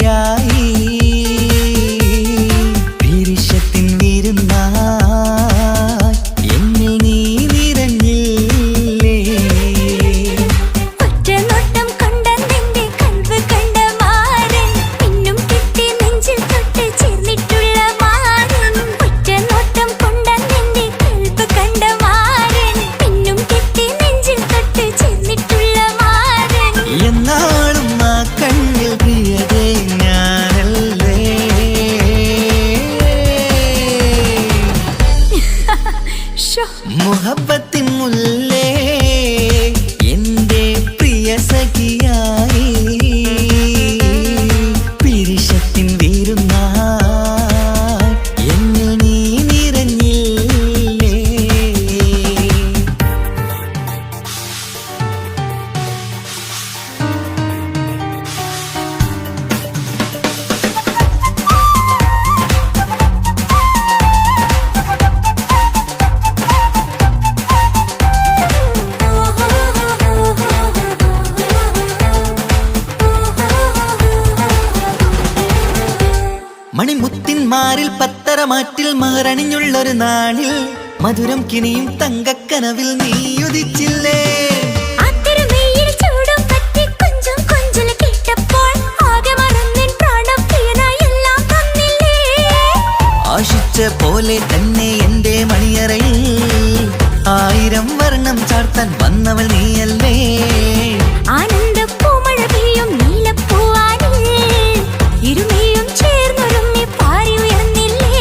സഖിയായി പിരിശത്തിൻ വിരുന്നായി എന്നിൽ നീ നിറഞ്ഞില്ലേ. ഒറ്റനോട്ടം കൊണ്ട നിന്റെ കൽവ് കണ്ട മാരൻ പിന്നും കിട്ടി നെഞ്ചിൽ തൊട്ട് ചേർന്നിട്ടുള്ള മാരൻ. ഒറ്റനോട്ടം കൊണ്ട നിന്റെ കൽവ് കണ്ട മാരൻ പിന്നും കിട്ടി നെഞ്ചിൽ തൊട്ട് ചേർന്നിട്ടുള്ള മാരൻ. എന്നാളും ആ കണ്ണിൽ പ്രിയതേ ഞാനല്ലേ. മുഹബത്തിൻ മുല്ലേ എന്റെ പ്രിയ സഖിയായി പിരിശത്തിൻ വിരുന്നായി എന്നിൽ നീ നിറഞ്ഞില്ലേ. മണിമുത്തിന്മാരിൽ പത്തരമാറ്റിൽ മഹറണിഞ്ഞുള്ളൊരു നാളിൽ മധുരം കിണിയും തങ്കക്കനവിൽ നീ ഉദിച്ചില്ലേ. ആത്തിരമേയിൽ ചൂടും പറ്റി കൊഞ്ചും കൊഞ്ചൽ കേട്ടപ്പോൾ ആകെ മറന്നിൻ പ്രാണപ്രിയനായി എല്ലാം തന്നില്ലേ. ആശിച്ച പോലെ തന്നെ എന്റെ മണിയറയിൽ 1000 വർണ്ണം ചാർത്താൻ വന്നവൾ നീയല്ലേ. ആനന്ദ പൂമഴ പെയ്യും നീലപ്പൂവാനിൽ ഇരുമയും ചേർന്നൊരുമ്മി പാറി ഉയർന്നില്ലേ.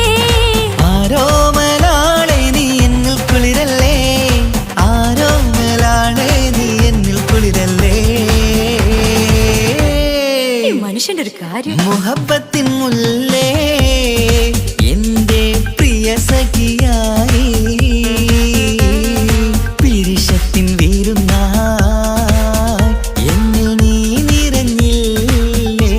ആരോമലാളെ നീ എന്നിൽ കുളിരല്ലേ. ആരോമലാളെ നീ എന്നിൽ കുളിരല്ലേ. മനുഷ്യന്റെ ഒരു കാര്യം. മുഹബത്തിൻ മുല്ലേ എന്റെ പ്രിയ സഖിയായി പിരിശത്തിൻ വിരുന്നായി എന്നിൽ നീ നിറഞ്ഞില്ലേ.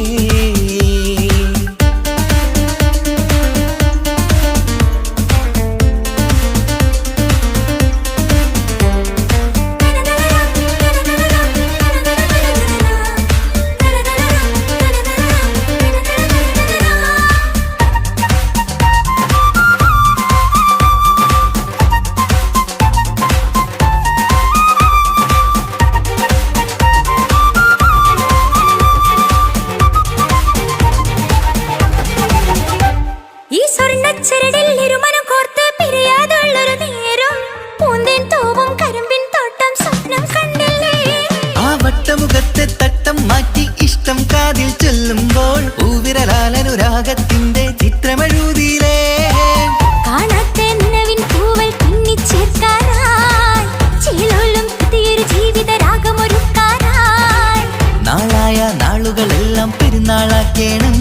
ഈ സ്വർണ്ണച്ചരടിൽ ഇരുമനം കോർത്ത് പിരിയാതുള്ളൊരു നേരം പൂന്തേൻ തൂവും കരിമ്പിൻ തോട്ടം സ്വപ്നം കണ്ടില്ലേ. ആ വട്ടമുഖത്തെ തട്ടം മാറ്റി ഇഷ്ടം കാതിൽ ചൊല്ലുമ്പോൾ പൂവിരലാലനുരാഗത്തിന്റെ ചിത്രമെഴുതിയിലേ. കാണാത്ത നനവിൻ പൂവൽ പിന്നിച്ചേർക്കാനായി ചിലോലും പുതിയൊരു ജീവിത രാഗമൊരുക്കാനായി. നാളായ നാളുകളെല്ലാം പെരുന്നാളാക്കേണം.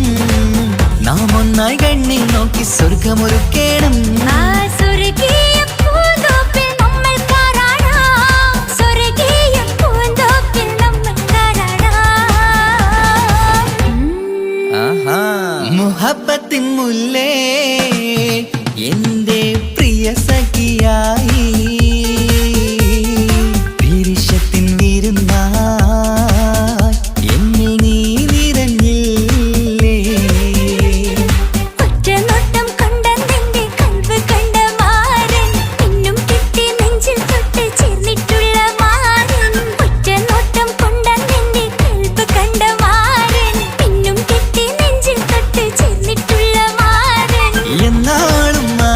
നാം ഒന്നായി കണ്ണിൽ നോക്കി സ്വർഗമൊരുക്കേണം. ആ സ്വർഗീയ പൂന്തോപ്പിൽ നമ്മൾ കാണാം. സ്വർഗീയ പൂന്തോപ്പിൽ നമ്മൾ കാണാം. ആഹാ. മുഹബത്തിൻ മുല്ലേ എന്റെ പ്രിയ സഖിയായി പിരിശത്തിൻ വിരുന്നായി എന്നിൽ നീ നിറഞ്ഞില്ലേ. ഒറ്റനോട്ടം കൊണ്ട നിന്റെ കൽവ് കണ്ട മാരൻ പിന്നും കിട്ടി നെഞ്ചിൽ തൊട്ട് ചേർന്നിട്ടുള്ള മാരൻ. ഒറ്റനോട്ടം കൊണ്ട നിന്റെ കൽവ് കണ്ട മാരൻ പിന്നും കിട്ടി നെഞ്ചിൽ തൊട്ട് ചേർന്നിട്ടുള്ള മാരൻ. എന്നാളും ആ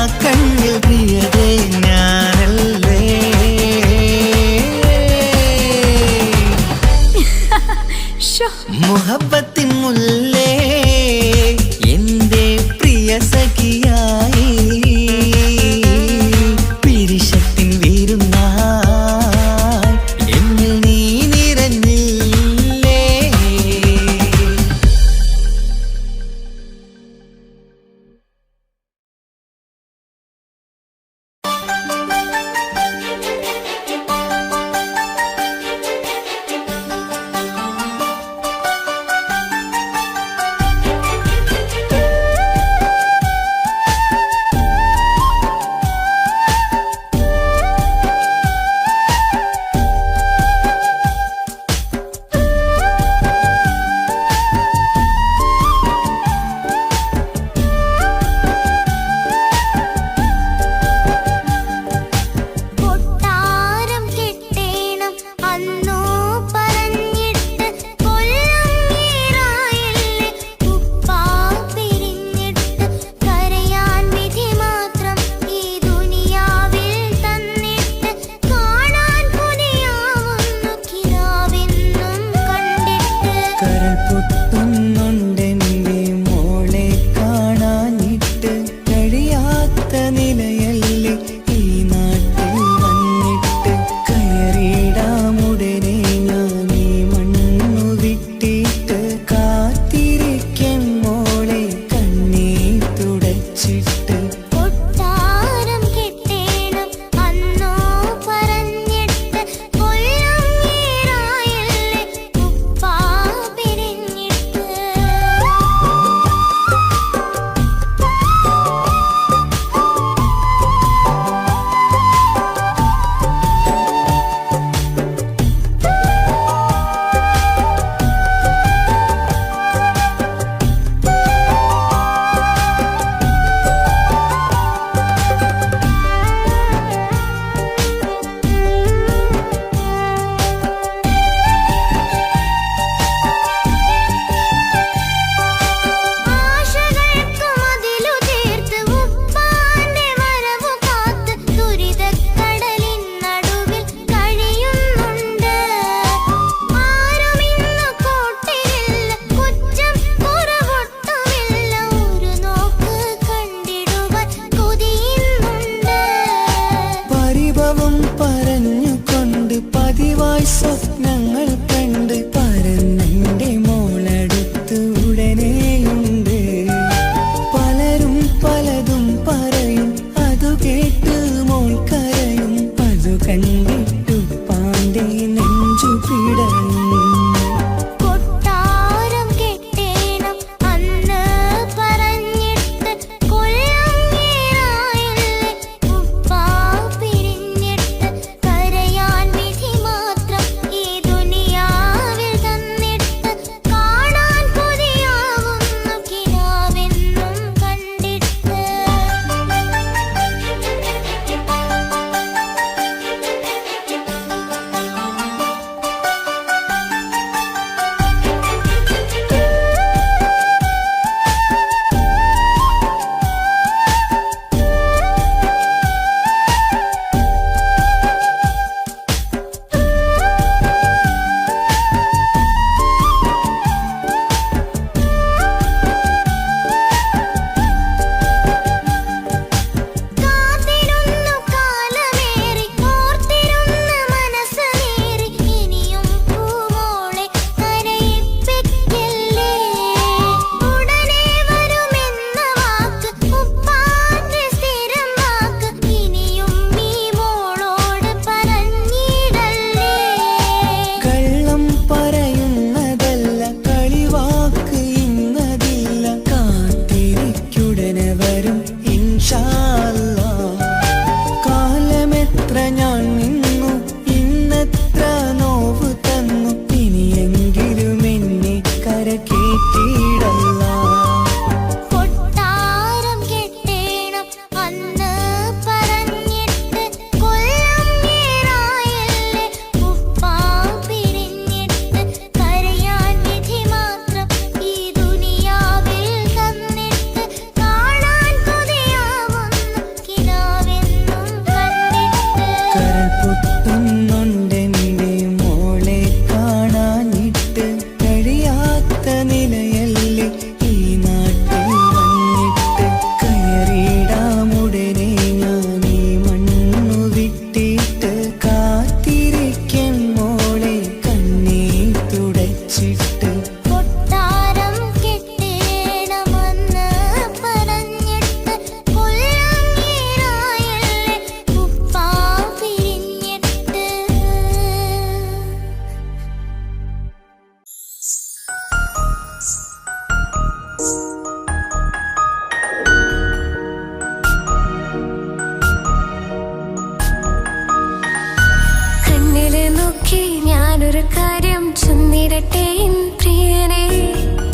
ചൊന്നിരട്ടെ എൻ പ്രിയനെ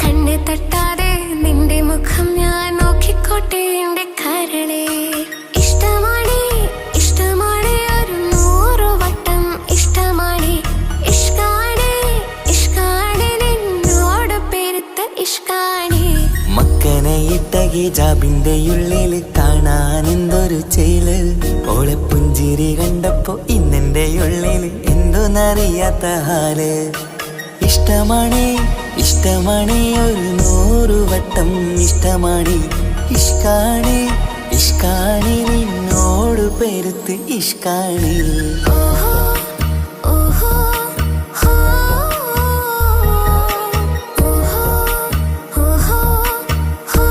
കണ്ണ് തട്ടാതെ നിന്റെ മുഖം ഞാൻ നോക്കിക്കോട്ടെ എന്റെ കരളെ ഇഷ്ടമാണ് ഇഷ്ടമാണ് ഒരു 100 വട്ടം ഇഷ്ടമാണ് ഇഷ്കാണ് ഇഷ്കാണ് നിന്നോട് പെരുത്ത ഇഷ്കാണ് മക്കനെ ഇട്ട ഹിജാബിന്റെ ഉള്ളില് കാണാൻ എന്തൊരു ചേല് ഓളെ പുഞ്ചിരി കണ്ടപ്പോ ഇന്നെന്റെ ഉള്ളില് എന്തോന്നറിയാത്ത ഹാല് ഇഷ്ടമാണ് ഇഷ്ടമാണ് ഒരു 100 വട്ടം ഇഷ്ടമാണ് ഇഷ്കാണ് ഇഷ്കാണ് നിന്നോട് പെരുത്ത് ഇഷ്കാണ് ഓഹോ ഓഹോ ഹോ ഓഹോ ഓഹോ ഹോ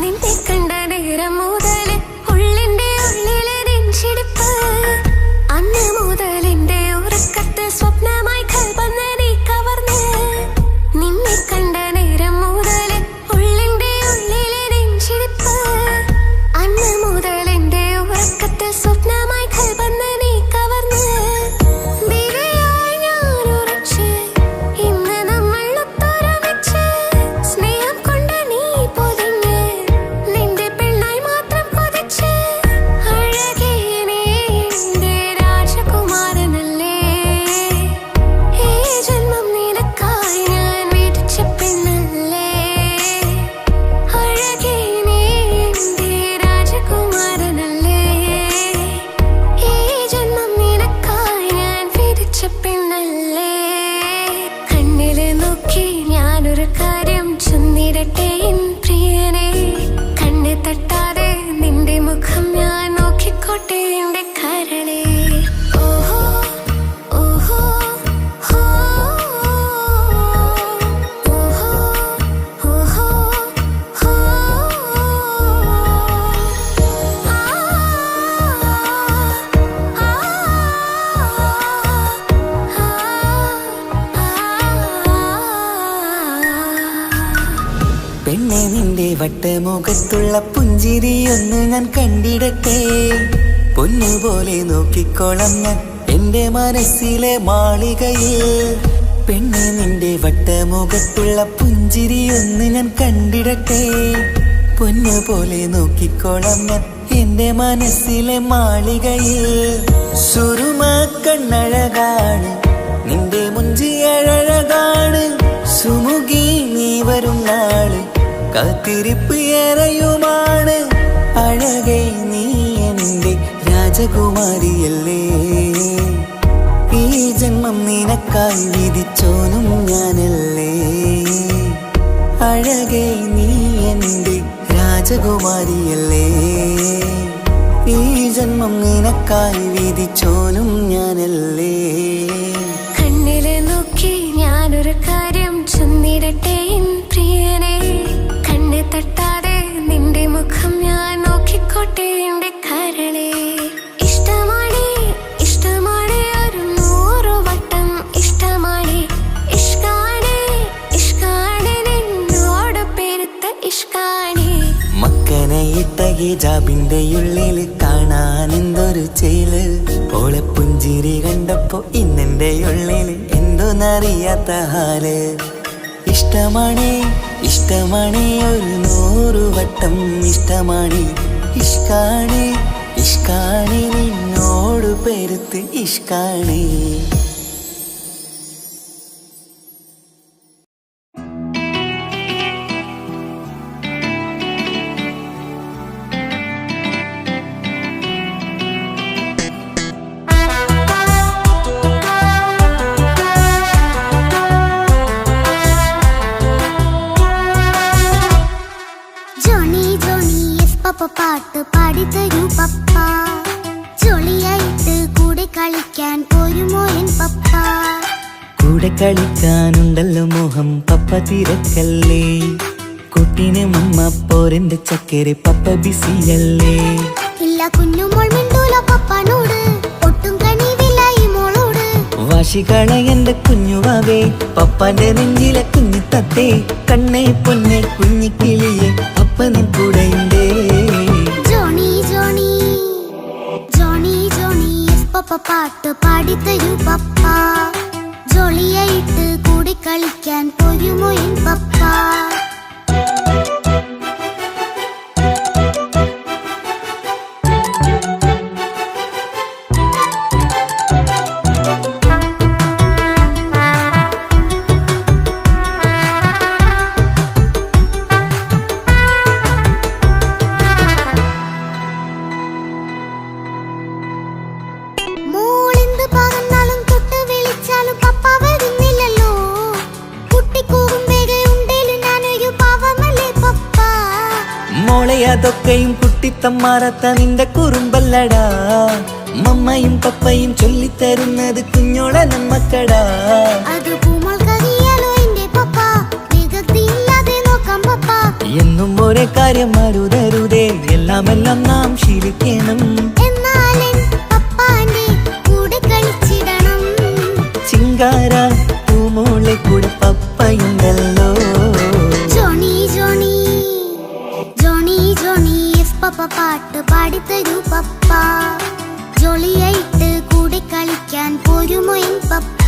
നിന്നെ കണ്ട നേരം മുതൽ ഉള്ളിന്റെ ഉള്ളിലെ നെഞ്ചിടിപ്പ് അന്ന് മുതൽ എന്റെ ഉറക്കത്ത് സ്വപ്നമായി കൽപ്പന നീ കവർന്ന് നിന്നെ കണ്ട നേരം മുതൽ ഉള്ളിന്റെ ഉള്ളിലെ നെഞ്ചിടിപ്പ് അന്ന് മുതൽ എന്റെ ഉറക്കത്ത് സ്വപ്നമായി കൽപ്പന നീ കവർന്ന് ബിരിയായി ഞാൻ ഉറച്ച് ഇന്ന് നമ്മൾ ഒത്തൊരുമിച്ച് സ്നേഹം കൊണ്ട് നീ പൊതിഞ്ഞ് നിന്റെ പെണ്ണായി മാത്രം കൊതിച്ച് അഴകേ നീ എന്റെ രാജകുമാരനല്ലേ ഈ ജന്മം നിനക്കായി ഞാൻ വിധിച്ച പെണ്ണല്ലേ അഴകേ നീ എന്റെ രാജകുമാരനല്ലേ ഈ ജന്മം നിനക്കായി ഞാൻ വിധിച്ച പെണ്ണല്ലേ കണ്ണില് നോക്കി ഞാനൊരു കാര്യം ചൊന്നിരട്ടെ എൻ പ്രിയനെ കണ്ണ് തട്ടാതെ നിന്റെ മുഖം ഞാൻ നോക്കിക്കോട്ടെ എന്റെ കരളെ ഓഹോ ഓഹോ ഹോ ഓഹോ ഓഹോ ഹോ പെണ്ണെ നിന്റെ വട്ടമുഖത്തുള്ള പുഞ്ചിരിയൊന്ന് ഞാൻ കണ്ടിടട്ടെ പൊന്നുപോലെ നോക്കിക്കോളം ഞാൻ എന്റെ മനസ്സിലെ മാളികയിൽ പെണ്ണെ നിന്റെ വട്ടമുഖത്തുള്ള പുഞ്ചിരിയൊന്ന് ഞാൻ കണ്ടിടട്ടെ പൊന്നുപോലെ നോക്കിക്കോളം ഞാൻ എന്റെ മനസ്സിലെ മാളികയിൽ സുറുമ കണ്ണഴകാണ് നിന്റെ മുഞ്ചിയഴകാണ് സുമുഖി നീ വരും നാള് കാത്തിരിപ്പ് ഏറെയുമാണ് അഴകേ നീ എന്റെ രാജകുമാരിയല്ലേ ഈ ജന്മം നിനക്കായി വിധിച്ചോനും ഞാനല്ലേ അഴകേ നീ എന്റെ രാജകുമാരിയല്ലേ ഈ ജന്മം നിനക്കായി വിധിച്ചോനും ഞാനല്ലേ കണ്ണില് നോക്കി ഞാനൊരു കാര്യം ചൊന്നിരട്ടെ എൻ പ്രിയനെ കണ്ണ് തട്ടാതെ നിന്റെ മുഖം ഞാൻ നോക്കിക്കോട്ടെ എന്റെ കരളെ ഇഷ്ടമാണ് ഇഷ്ടമാണ് ഒരു 100 വട്ടം ഇഷ്ടമാണ് ഇഷ്കാണ് ഇഷ്കാണ് നിന്നോട് പെരുത്ത ഇഷ്കാണ് മക്കനെ ഇട്ട ഹിജാബിന്റെ ഉള്ളില് കാണാൻ എന്തൊരു ചേല് ഓളെ പുഞ്ചിരി കണ്ടപ്പോ ഇന്നെന്റെ ഉള്ളില് എന്തോന്നറിയാത്ത ഹാല് ഇഷ്ടമാണ് ഇഷ്ടമാണ് ഒരു 100 വട്ടം ഇഷ്ടമാണ് ഇഷ്കാണ് ഇഷ്കാണ് നിന്നോട് പെരുത്ത് ഇഷ്കാണ് പാട്ട് പാടിത്തരൂ പപ്പ ജോളിയായിട്ട് കൂടെ കളിക്കാൻ പോരുമോ എൻ പപ്പ കൂടെ കളിക്കാനുണ്ടല്ലോ മോഹം പപ്പ തിരക്കല്ലേ കുട്ടീനെ മമ്മ പോരെന്റെ ചക്കരെ പപ്പ ബിസിയല്ലേ ഇല്ല കുഞ്ഞുമോൾ മിണ്ടൂല പപ്പനോട് ഒട്ടും കണിവില്ല ഈ മോളോട് വാശികളെ എന്റെ കുഞ്ഞുവാവേ പപ്പാന്റെ നെഞ്ചിലെ കുഞ്ഞിത്തത്തേ കണ്ണേ പൊന്നെ കുഞ്ഞിക്കിളിയെ പപ്പ നിൻ കൂടെയുണ്ടേ ജോണി ജോണി ജോണി ജോണി പപ്പ പാട്ട് പാടിത്തരൂ പപ്പ ജോളിയായിട്ട് കൂടി കളിക്കാൻ പോരുമോ എൻ പപ്പ അതൊക്കെയും കുട്ടിത്തമ്മാറത്ത നിന്റെ കുറുമ്പല്ലടാ മമ്മയും പപ്പയും ചൊല്ലിത്തരുന്നത് കുഞ്ഞോളെ നമ്മക്കടാ എന്നും ഒരേ കാര്യം അരുതരുതേ എല്ലാം നാം ശീലിക്കണം ചിങ്കാര പൂമോളെ കൂടെ പപ്പയുണ്ടല്ലോ പപ്പ പാട്ട് പാടിത്തരൂ പപ്പ ജോളിയായിട്ട് കൂടെ കളിക്കാൻ പോരുമോ എൻ പപ്പ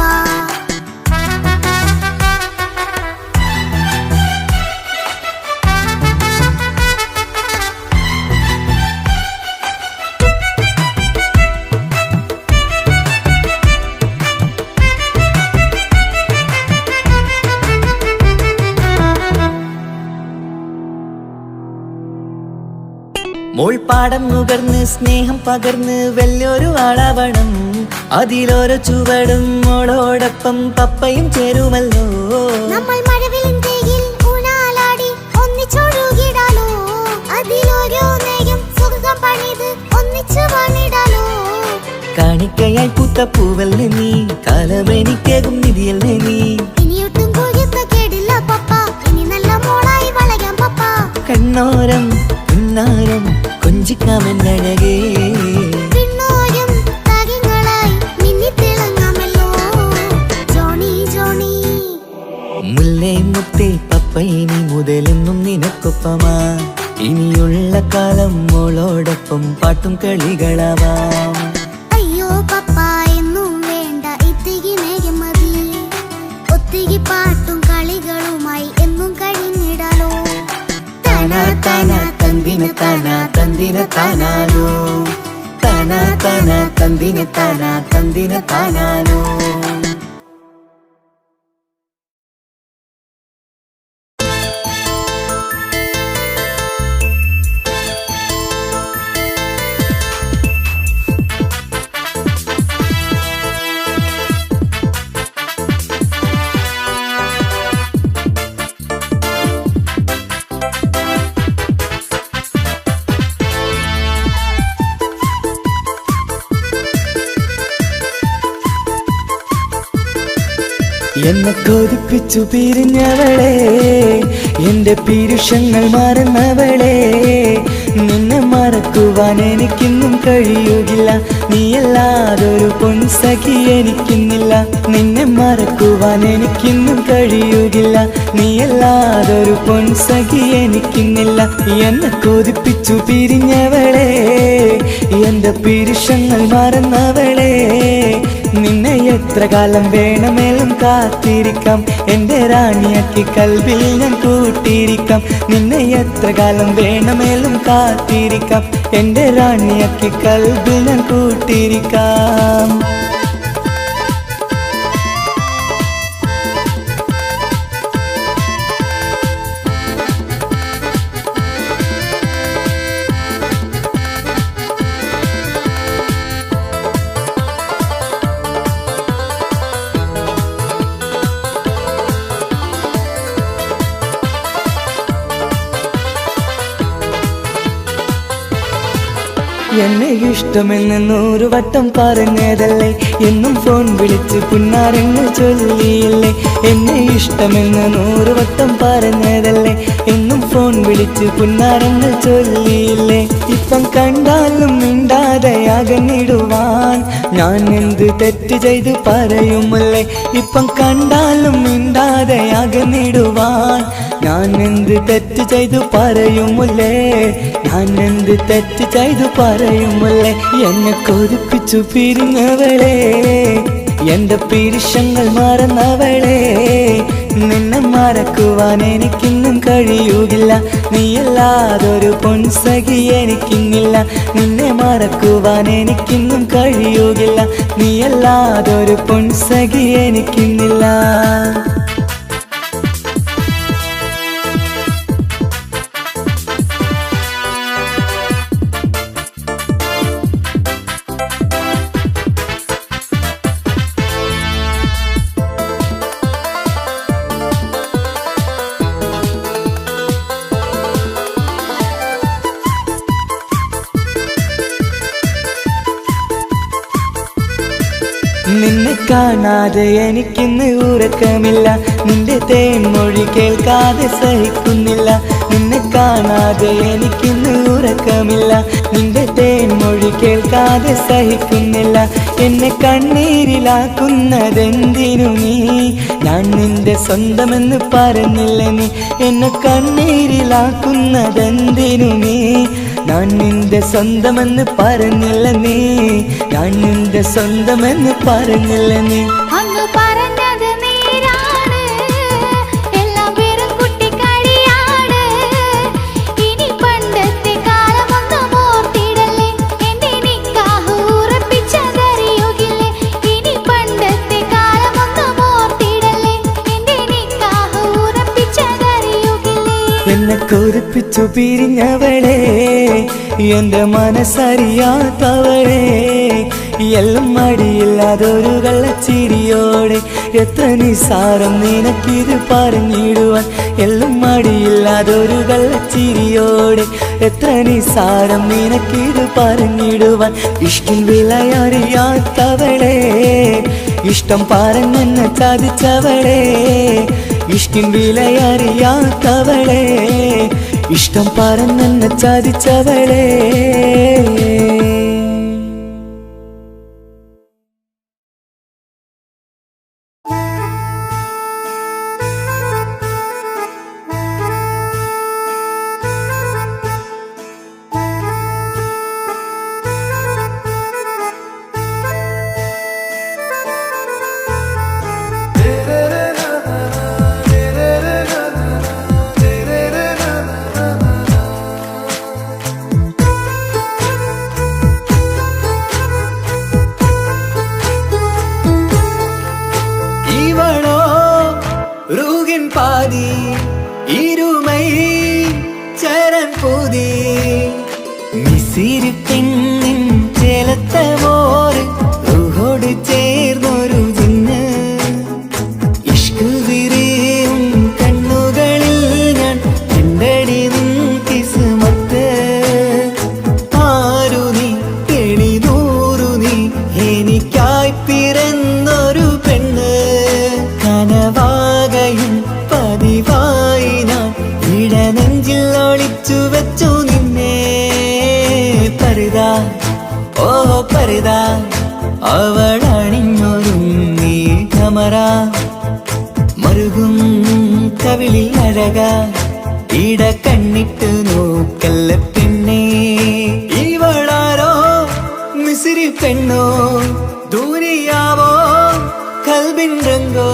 മോൾപ്പാടം നുകർന്ന് സ്നേഹം പകർന്ന് വലിയൊരു ആളാവണം അതിലോരോ ചുവടും മോളോടൊപ്പം പപ്പയും ചേരുമല്ലോ നമ്മൾ മഴവിലും തേകിൽ ഊനാലാടി ഒന്നിച്ചൊഴുകിടാലോ അതിലോരോ നേയം സുഖം പണിത് ഒന്നിച്ചു പണിടാലോ കാണിക്കയായി പൂത്ത പൂവല്ലേ നീ കാലമെനിക്കേകും നിധിയല്ലേ നീ ഇനിയൊട്ടും കുരുത്ത കേടില്ല പപ്പ ഇനി നല്ല മോളായി വളയാം പപ്പ കണ്ണോരം പുന്നാരം കൊഞ്ചിക്കാമെന്നഴകേ പിന്നോരം താരങ്ങളായി മിന്നിത്തിളങ്ങാമല്ലോ ജോണി ജോണി മുല്ലേ മുത്തേ പപ്പ ഇനി മുതലെന്നും നിനക്കൊപ്പമാ ഇനിയുള്ള കാലം മോളോടൊപ്പം പാട്ടും കളികളാവാം അയ്യോ പപ്പ എന്നും വേണ്ട ഇത്തിരി നേരം മതി ഒത്തിരി പാട്ടും കളികളുമായി എന്നും കഴിഞ്ഞിടാലോ താനാ താനാ തന്ദിന താനാ തന്ദിന താനാനോ താനാ താനാ തന്ദിന താനാ തന്ദിന താനാനോ എന്നെ കൊതിപ്പിച്ചു പിരിഞ്ഞവളെ എന്റെ പീരുഷങ്ങൾ മറന്നവളെ നിന്നെ മറക്കുവാൻ എനിക്കിന്നും കഴിയുകില്ല നീയല്ലാതൊരു പൊൻസഖി എനിക്കിന്നില്ല നിന്നെ മറക്കുവാൻ എനിക്കിന്നും കഴിയുകില്ല നീയല്ലാതൊരു പൊൻസഖി എനിക്കിന്നില്ല എന്നെ കൊതിപ്പിച്ചു പിരിഞ്ഞവളെ എന്റെ പീരുഷങ്ങൾ മറന്നവളെ നിന്നെ എത്ര കാലം വേണമെങ്കിലും കാത്തിരിക്കാം എന്റെ റാണിയാക്കി കൽവിൽ ഞാൻ കൂട്ടിയിരിക്കാം നിന്നെ എത്ര കാലം വേണമെങ്കിലും കാത്തിരിക്കാം എന്റെ റാണിയാക്കി കൽവിൽ ഞാൻ കൂട്ടിയിരിക്കാം എന്നെ ഇഷ്ടമെന്ന് 100 വട്ടം പറഞ്ഞതല്ലേ, എന്നും ഫോൺ വിളിച്ച് പുന്നാരങ്ങൾ ചൊല്ലിയില്ലേ. എന്നെ ഇഷ്ടമെന്ന് 100 വട്ടം പറഞ്ഞതല്ലേ, എന്നും ഫോൺ വിളിച്ച് പുന്നാരങ്ങൾ ചൊല്ലിയില്ലേ. ഇപ്പം കണ്ടാലും മിണ്ടാതെ അകന്നിടുവാൻ ഞാൻ എന്ത് തെറ്റ് ചെയ്ത് പറയുമല്ലേ. ഇപ്പം കണ്ടാലും മിണ്ടാതെ അകന്നിടുവാൻ ഞാൻ എന്ത് തെറ്റ് ചെയ്തു പറയുമല്ലേ, ഞാൻ എന്ത് തെറ്റ് ചെയ്തു പറയുമല്ലേ. എന്നെ കൊതിപ്പിച്ചു പിരിഞ്ഞവളെ, എന്റെ പിരിശങ്ങൾ മറന്നവളെ, നിന്നെ മറക്കുവാൻ എനിക്കിന്നും കഴിയുകില്ല. നീയല്ലാതൊരു പൊൻസഖി എനിക്കിന്നില്ല. നിന്നെ മറക്കുവാൻ എനിക്കിന്നും കഴിയുകില്ല. നീയല്ലാതൊരു പൊൻസഖി എനിക്കിന്നില്ല. നിന്നെ കാണാതെ എനിക്കിന്ന് ഉറക്കമില്ല, നിന്റെ തേൻമൊഴി കേൾക്കാതെ സഹിക്കുന്നില്ല. നിന്നെ കാണാതെ എനിക്കിന്ന് ഉറക്കമില്ല, നിന്റെ തേൻമൊഴി കേൾക്കാതെ സഹിക്കുന്നില്ല. എന്നെ കണ്ണീരിലാക്കുന്നതെന്തിനു നീ, ഞാൻ നിന്റെ സ്വന്തമെന്ന് പറഞ്ഞില്ല നീ. എന്നെ കണ്ണീരിലാക്കുന്നതെന്തിനു നീ, ഞാൻ നിന്റെ സ്വന്തമെന്ന് പറഞ്ഞില്ല നീ. ഞാൻ നിന്റെ സ്വന്തമെന്ന് പറഞ്ഞില്ല നീ. അങ്ങ് പറഞ്ഞത് നേരാണ്, എല്ലാം വെറും കുട്ടിക്കളിയാണ്. ഇനി പണ്ടത്തെ കാലമൊന്നും ഓർത്തിടല്ലേ, എന്റെ നിക്കാഹ് ഉറപ്പിച്ചതറിയുകില്ലേ. ഇനി പണ്ടത്തെ കാലമൊന്നും ഓർത്തിടല്ലേ, എന്റെ നിക്കാഹ് ഉറപ്പിച്ചതറിയുകില്ലേ. എന്നെ കൊതിപ്പിച്ചു പിരിഞ്ഞവളെ, എന്റെ മനസ്സറിയാത്തവളെ, എല്ലാം മടിയില്ലാതൊരു കള്ളച്ചിരിയോടെ. എത്ര നിസാരം നിനക്കിത് പറഞ്ഞിടുവാൻ, എല്ലാം മടിയില്ലാതൊരു കള്ളച്ചിരിയോടെ. എത്ര നിസാരം നിനക്കിത് പറഞ്ഞിടുവാൻ. ഇഷ്കിൻ വിലയറിയാത്തവളെ, ഇഷ്ടം പറഞ്ഞെന്നെ ചതിച്ചവളെ. ഇഷ്കിൻ വിലയറിയാത്തവളെ, ഇഷ്ടം പറഞ്ഞെന്നെ ചതിച്ചവളെ. பாதி இருமை சரண் பூதி மிசிறு பெண்ணின் ചേലത്ത മോര് റൂഹോട് ചേർന്നൊരു ജിന്ന് ഇഷ്ക് വിരിയും കണ്ണുകളിൽ ഞാൻ കണ്ടടി നിൻ കിസ്മത്ത് ആരു നീ എളിനൂറു നീ എനിക്കായി പിറന്നൊരു പെണ്ണ് കനവാകയും പതിവായി ഞാൻ ഇടനെഞ്ചിൽ ഒളിച്ചു വെച്ചു നിന്നെ പരിതാ ഓ പരിതാ അവളണിഞ്ഞൊരുങ്ങി കമറ മറുകും കവിളിൽ അഴക ഇട കണ്ണിട്ട് നോക്കല്ല പെണ്ണേ ഇവളാരോ മിസിരി പെണ്ണോ ദൂരിയാവോ കൽബിൻ രംഗോ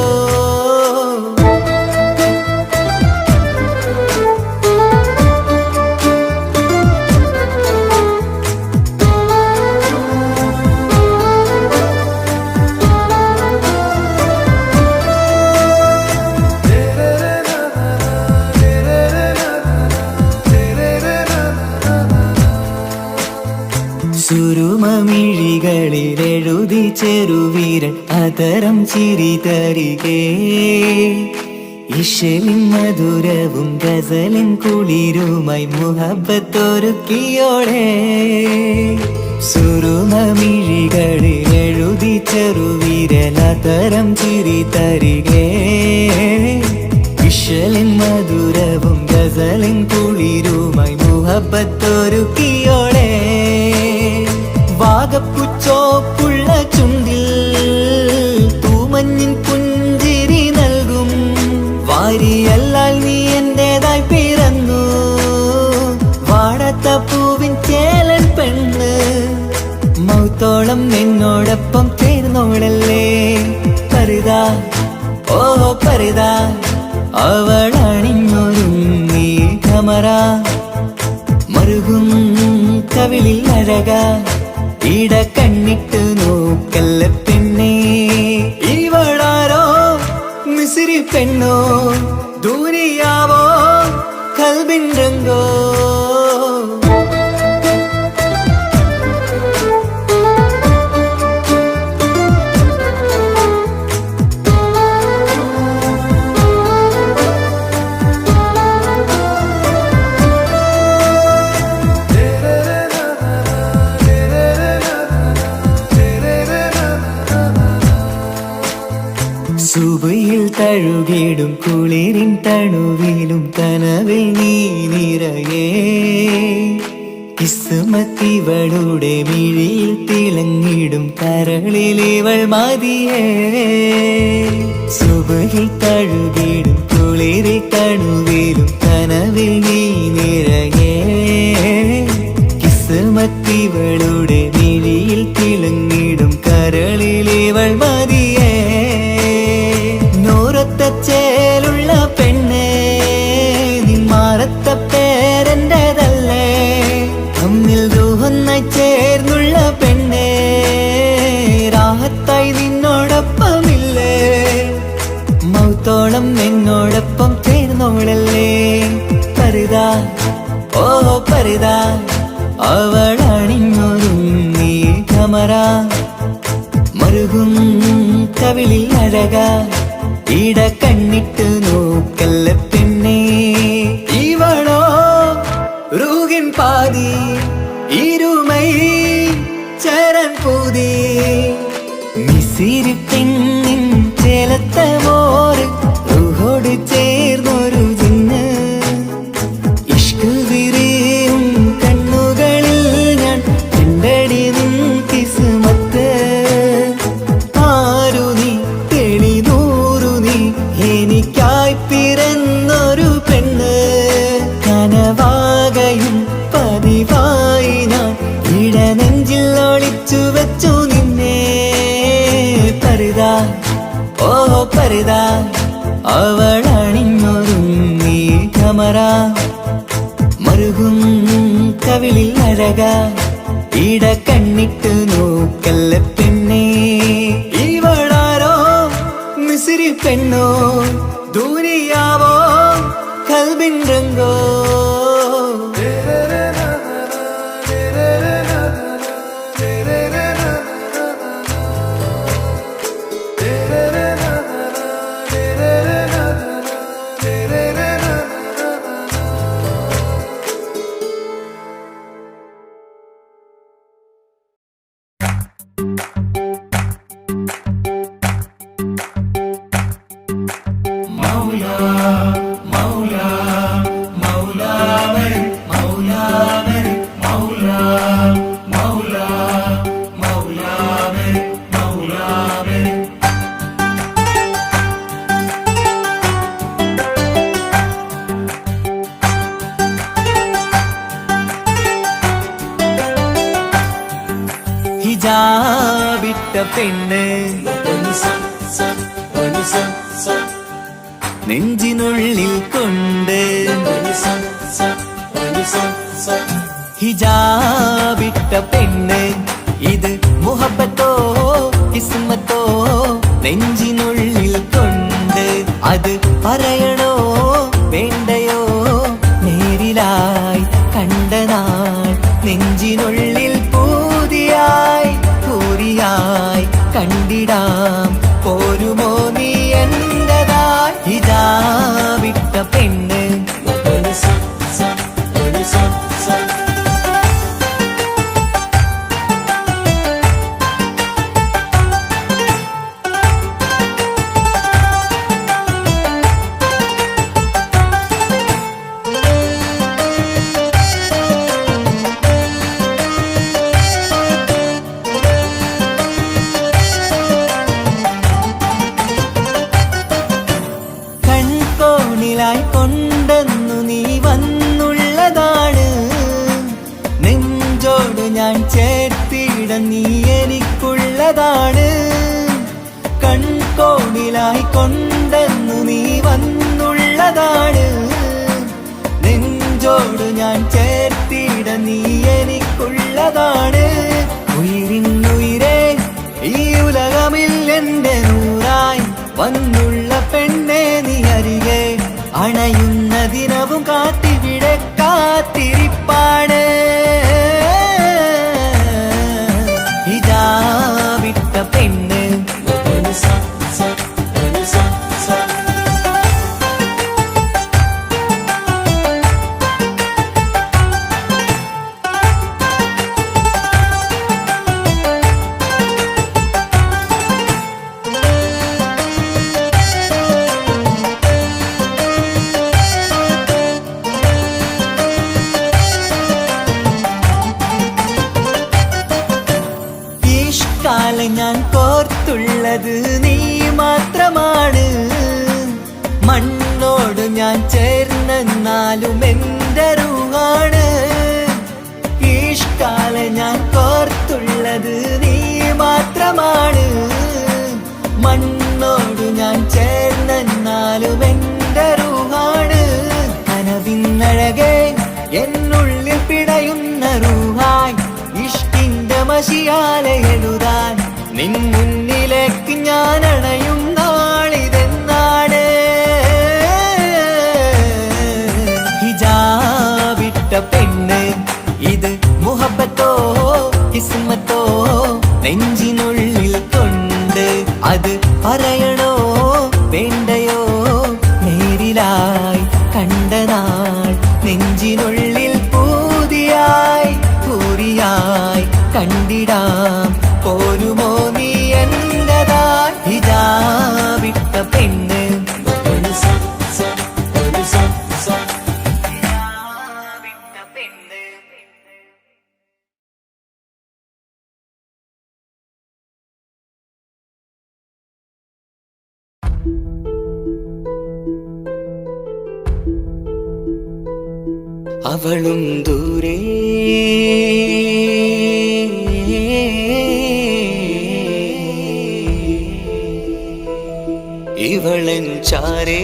സുരുമമിഴികളിൽ എഴുതി ചെറുവീരൻ അതരം ചിരി തരികേ ഇശലിൻ മധുരവും ഗസലിൻ കുളിരുമായി മുഹബത്തൊരുക്കിയോടെ സുറുമമിഴികളിൽ എഴുതി ചെറുവിരലതരം ചിരി തരികേ ഇശലിൻ മധുരവും ഗസലിൻ കുളിരുമായി മുഹബത്തൊരുക്കിയോടെ വാഗപ്പുച്ചോപ്പുള്ള ചുണ്ടിൽ തൂമഞ്ഞിൻ പുഞ്ചിരി നൽകും വാരിയല്ലാൽ നീ എന്റേതായി പിറന്നു വാടാത്ത പൂവിൻ ചേലൻ പെണ്ണ് മൗത്തോളം നിന്നോടൊപ്പം ചേർന്നോളല്ലേ പരിതാ ഓ പരിതാ അവളണിഞ്ഞൊരുങ്ങി കമറ മറുകും കവിളിൽ അഴക ഇട കണ്ണിട്ട് നോക്കല്ല പെണ്ണേ ഇവളാരോ മിസിരി പെണ്ണോ ദൂരിയാവോ കൽബിൻ രംഗോ സുബയിൽ തഴുകിടും കുളിരിൻ തണുവിലും കനവിൽ നീ നിറയേ കിസ്മത്തിവളുടെ മിഴിയിൽ തിളങ്ങിടും കരളിലിവൾ മതിയേ സുബയിൽ തഴുകിടും കുളിരിൻ തണുവിലും കനവിൽ നീ നിറയേ കിസ്മത്തിവളുടെ മിഴിയിൽ തിളങ്ങിടും കരളിലിവൾ മതിയേ ചേലുള്ള പെണ്ണേ നിന്മാറത്ത പേരെന്റേതല്ലേ തമ്മിൽ റൂഹൊന്നായി ചേർന്നുള്ള പെണ്ണേ രാഹത്തായി നിന്നോടൊപ്പമില്ലേ മൗത്തോളം നിന്നോടൊപ്പം ചേർന്നോളല്ലേ പരിതാ ഓ പരിതാ അവളണിഞ്ഞൊരുങ്ങി കമറ മറുകും കവിളിൽ അഴക ഇട കണ്ണിട്ട് നോക്കല്ല പെണ്ണേ ഇവളോ റൂഹിൻ പാതി ഇരുമൈ ചരൻ പൂതി മിസിരി പെണ്ണിൻ ചേലത്ത മോറ് റൂഹോട് ചേർന്നൊരു ജിന്ന് ഇഷ്ക് വിരിയും കണ്ണുകളിൽ ഞാൻ കണ്ടടി നിൻ കിസ്മത്ത് ആരു നീ എനിക്കായി പിറന്നൊരു പെണ്ണ് കനവാകയും പതിവായി ഞാൻ ഇടനെഞ്ചിൽ ഒളിച്ചു വെച്ചു നിന്നെ പരിതാ ഓ പരിതാ അവളണിഞ്ഞൊരുങ്ങി കമറ മറുകും കവിളിൽ അഴക ഇട കണ്ണിട്ട് നോക്കല്ല പെണ്ണേ ഇവളാരോ മിസിരി പെണ്ണോ ദൂരിയാവോ കൽബിൻ രംഗോ ഹിജാബിട്ട പെണ്ണ് നെഞ്ചിനുള്ളിൽ കൊണ്ട് ഹിജാബിട്ട പെണ്ണ് ഇത് മുഹബത്തോ കിസ്മത്തോ നെഞ്ചിനുള്ളിൽ കൊണ്ട് അത് പറയണോ വേണ്ടയോ നേരിലായി കണ്ട നാൾ നെഞ്ചിനുള്ളിൽ പൂതിയായി പൂരിയായി കണ്ടിടാം പോരുമോ നീ എന്റേതായി ഇതാ പെണ്ണ് കൊണ്ടെന്നു നീ വന്നുള്ളതാണ് നെഞ്ചോട് ഞാൻ ചേർത്തിട നീ എനിക്കുള്ളതാണ് കൺകോണിലായി കൊണ്ടെന്നു നീ വന്നുള്ളതാണ് നെഞ്ചോട് ഞാൻ ചേർത്തിട നീ എനിക്കുള്ളതാണ് ഉയിരിന്നുയിരേ ഈ ഉലകമിൽ എന്റെ നൂറായി വന്നുള്ള പെണ്ണെ നീ അരികെ അണയുന്ന ദിനവും കാത്തിവിടെ കാത്തിരിപ്പാണ് ഇതാ വിട്ട പെണ്ണ് ഞാൻ കോർത്തുള്ളത് നീ മാത്രമാണ് മണ്ണോട് ഞാൻ ചേർന്നെന്നാലും എന്റെ റൂഹാണ് ഈഷ്കാലെ ഞാൻ കോർത്തുള്ളത് നീ മാത്രമാണ് മണ്ണോട് ഞാൻ ചേർന്നെന്നാലും എന്റെ റൂഹാണ് കനവിന്നഴകെ എന്നുള്ളിൽ പിടയുന്ന റൂഹായി ഇഷ്കിന്റെ മഷിയാലെ എഴുതാൻ നിൻ മുന്നിലേക്ക് ഞാൻ അണയും നാളിതെന്നാണ് ഹിജാബിട്ട പെണ്ണ് ഇത് മുഹബത്തോ കിസ്മത്തോ നെഞ്ചിനുള്ളിൽ കൊണ്ട് അത് പറയണോ വേണ്ടയോ നേരിലായി കണ്ട നാൾ നെഞ്ചിനുള്ളിൽ പൂതിയായി പൂരിയായി കണ്ടിടാം പോരുമോ നീ എന്റതായി ഹിജാബിട്ട പെണ്ണ് അവളും ദൂരെ ഇവളൻ ചാരേ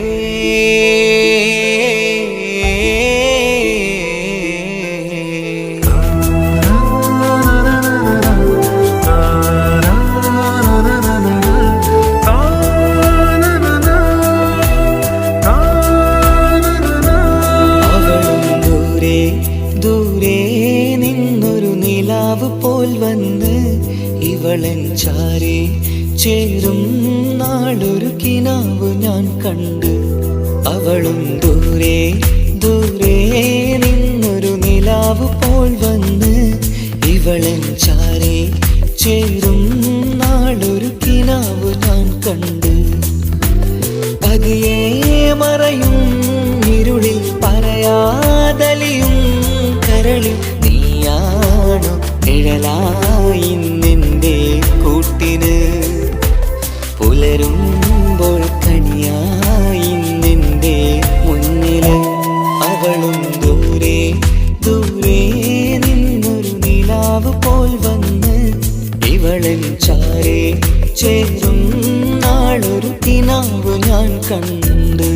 പോൽ വന്ന് ഇവളൻ ചാരേ ചേരും നാളൊരു കിനാവ് ഞാൻ കണ്ട് അവളും ദൂരെ ദൂരെ നിന്നൊരു നിലാവ് പോൽ വന്ന് ഇവളൻ ചാരേ ചേരും നാളൊരു കിനാവ് ഞാൻ കണ്ട് പതിയെ മറയും ഇരുളിൽ പറയാതലിയും കരളിൽ നീയാണു നിഴലായി നിന്റെ കൂട്ടിന് പുലരുമ്പോൾ കണിയായി നിന്റെ മുന്നില് അവളും ദൂരെ ദൂരെ നിന്നൊരു നിലാവ് പോൽ വന്ന് ഇവളൻ ചാരേ ചേരും നാളൊരു കിനാവ് ഞാൻ കണ്ട്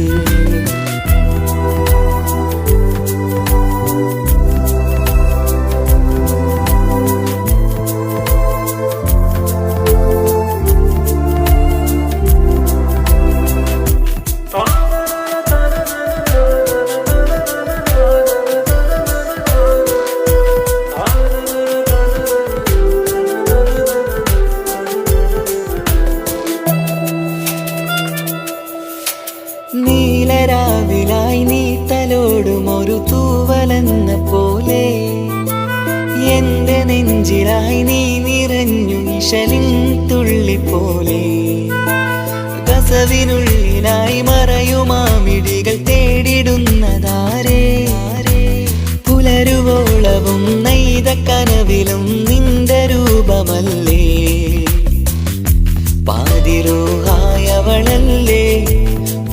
നീല നെഞ്ചിലായി നീ നിറഞ്ഞു ഇശലിൻ തുള്ളി പോലെ കസവിനുള്ളിലായി മറയുമാമിടികൾ തേടിടുന്നതാരേ പുലരുവോളവും നെയ്ത കനവിലും നിന്റെ രൂപമല്ലേ പാതിരോഹായവളല്ലേ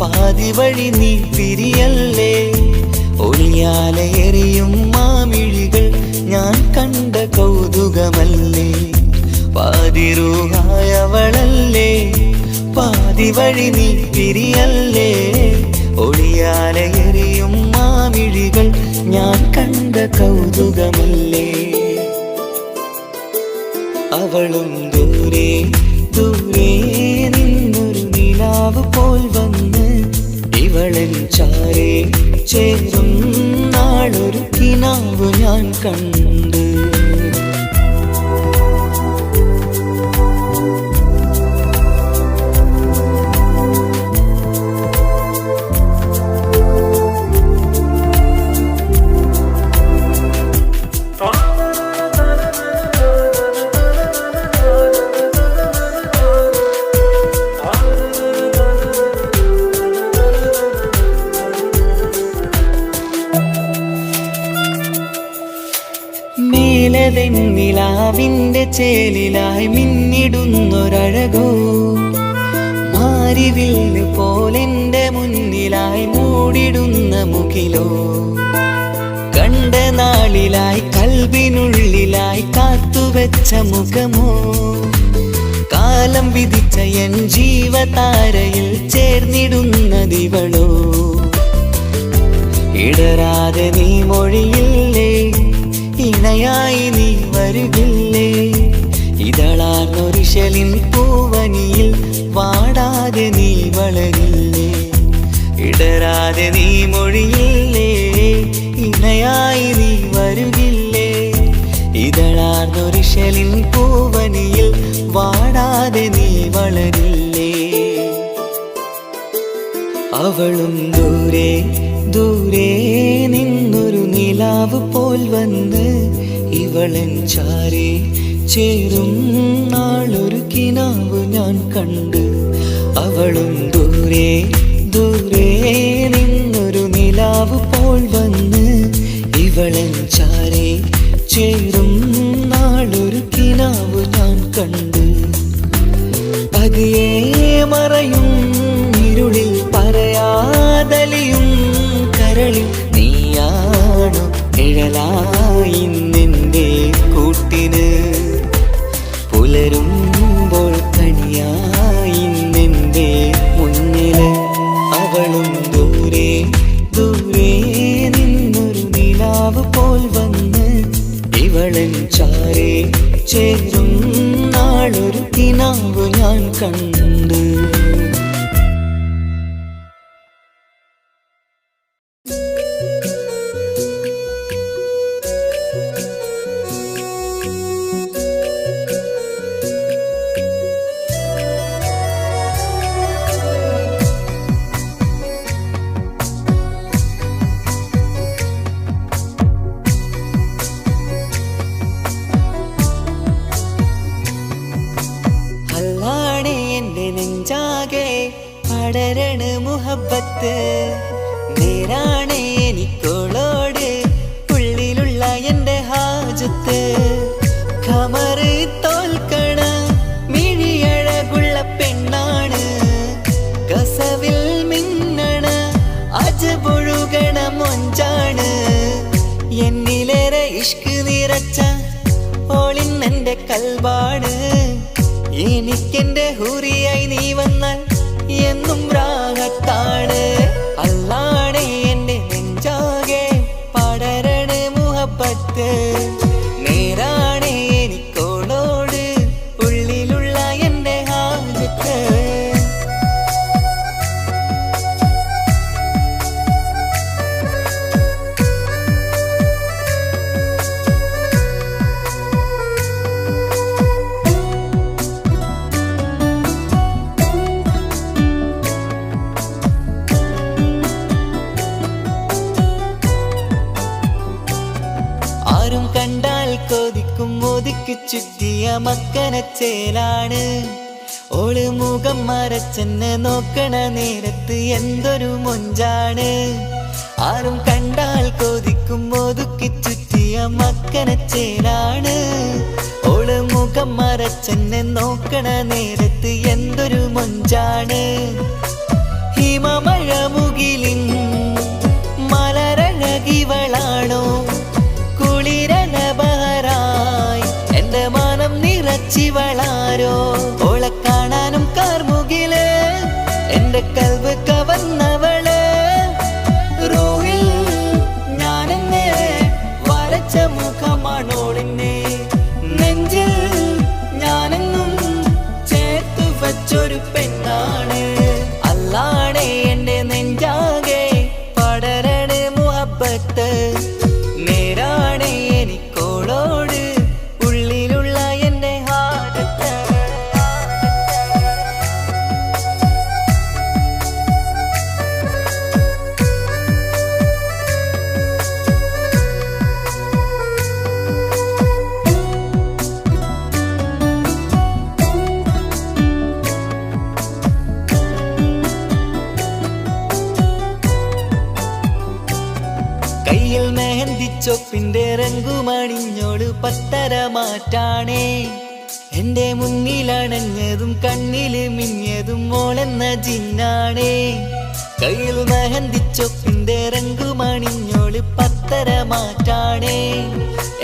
പാതി വഴി നീ പിരിയല്ലേ ഒളിയാലെ എറിയും മാമിഴികൾ ഞാൻ കണ്ട കൗതുകമല്ലേ പാതിരോഹായവളല്ലേ പാതി വഴി നീ പിരിയല്ലേ ഒളിയാലെ എറിയും മാമിഴികൾ ഞാൻ കണ്ട കൗതുകമല്ലേ അവളും ദൂരെ ദൂരെ നിന്നൊരു നിലാവ് പോൽ വന്ന് ഇവളൻ ചാരേ ചേരും നാളൊരു കിനാവ് ഞാൻ കണ്ട് നിലാവിന്റെ ചേലിലായി മിന്നിടുന്നൊരഴകോ മാരിവില്ല് പോലെന്റെ മുന്നിലായി മൂടിടുന്ന മുകിലോ കണ്ട നാളിലായി കൽബിനുള്ളിലായി കാത്തുവെച്ച മുഖമോ കാലം വിധിച്ച എൻ ജീവതാരയിൽ ചേർന്നിടുന്നതിവളോ ഇടരാതെ നീ മൊഴിയില്ലേ ഇണയായി നീ വരുകില്ലേ ഇതളാർന്നൊരിശലിൻ പൂവനിയിൽ വാടാതെ നീ വളരില്ലേ ഇടരാതെ നീ മൊഴിയില്ലേ ഇണയായി നീ വരുകില്ലേ ഇതളാർന്നൊരിശലിൻ പൂവനിയിൽ വാടാതെ നീ വളരില്ലേ അവളും ദൂരെ ദൂരെ നിന്നൊരു നിലാവ് പോൽ വന്ന് ഇവളൻ ചാരേ ചേരും നാളൊരു കിനാവ് ഞാൻ കണ്ട് അവളും ദൂരെ ദൂരെ നിന്നൊരു നിലാവ് പോൽ വന്ന് ഇവളൻ ചാരേ ചേരും നാളൊരു കിനാവ് ഞാൻ കണ്ട് പതിയെ മറയും ഇരുളിൽ പറയാതലിയും കരളിൽ നീയാണു നിഴലായി നിന്റെ കൂട്ടിന് പുലരുമ്പോൾ കണിയായി നിന്റെ മുന്നില് അവളും ദൂരെ ദൂരെ നിന്നൊരു നിലാവ് പോൽ വന്ന് ഇവളൻ ചാരേ ചേരും നാളൊരു കിനാവ് ഞാൻ കണ്ട് പടരണ മുഹബത്ത് നേരാണ് എനിക്കോളോട് ഉള്ളിലുള്ള എൻ്റെ ഹാജത്ത് ഖമറ് തോൽക്കണ മിഴിയഴകുള്ള പെണ്ണാണ് കസവിൽ മിന്നണ അജപൊഴുകണ മൊഞ്ചാണ് എന്നിലേറെ ഇഷ്ക് നിറച്ച ഓളിന്നെൻ്റെ കൽബാണ് എനിക്കെന്റെ ഹൂറിയായി നീ വന്നാൽ എന്നും രാഗത്താണ് അല്ലാണേ എൻ്റെ നെഞ്ചാകെ പടരണ മുഹബത്ത് നേരാണേ എനിക്കോളോട് ഉള്ളിലുള്ള എൻ്റെ ഹാജത്ത് കണ്ടാൽ കൊതിക്കും ചോദിക്കും ഒതുക്കി ചുറ്റിയ മക്കനച്ചേലാണ്. ഓള് മുഖം മറച്ചെന്നെ നോക്കണ നേരത്ത് എന്തൊരു മൊഞ്ചാണ്. ആരും കണ്ടാൽ കൊതിക്കും ഒതുക്കി ചുറ്റിയ മക്കനച്ചേലാണ്. ഓള് മുഖം മറച്ചെന്നെ നോക്കണ നേരത്ത് എന്തൊരു മൊഞ്ചാണ്. ഹിമമഴ മുകിലിൻ മലരഴകിവളാണോ കുളിരല ബഹറായി എന്റെ മാനം നിറച്ചിവളാരോ. ഓളെ കാണാനും കാർമുകില് എന്റെ കൽവ് കവർന്നവള്. റോഹിൽ ഞാനെന്നെ വരച്ച മുഖമാണോളിന്നെ നെഞ്ചിൽ ഞാനെന്നും ചേർത്തു വച്ചൊരു പെണ്ണാണ്. അല്ലാണേ എന്റെ നെഞ്ചാകെ പടരണ മുഹബ്ബത്ത്. നേരാണേ എനിക്കോളോട് ഉള്ളിലുള്ള എന്റെ ഹാജത്ത്. കയ്യിൽ മെഹന്തിച്ചൊപ്പിന്റെ രംഗുമണിഞ്ഞോട് പത്തര മാറ്റാണേ. എന്റെ മുന്നിലണഞ്ഞതും കണ്ണില് മിഞ്ഞതും മോളെന്ന ജിന്നാണേ. കയ്യിൽ മെഹന്തിച്ചൊപ്പിന്റെ രംഗുമണിഞ്ഞോട് പത്തര മാറ്റാണേ.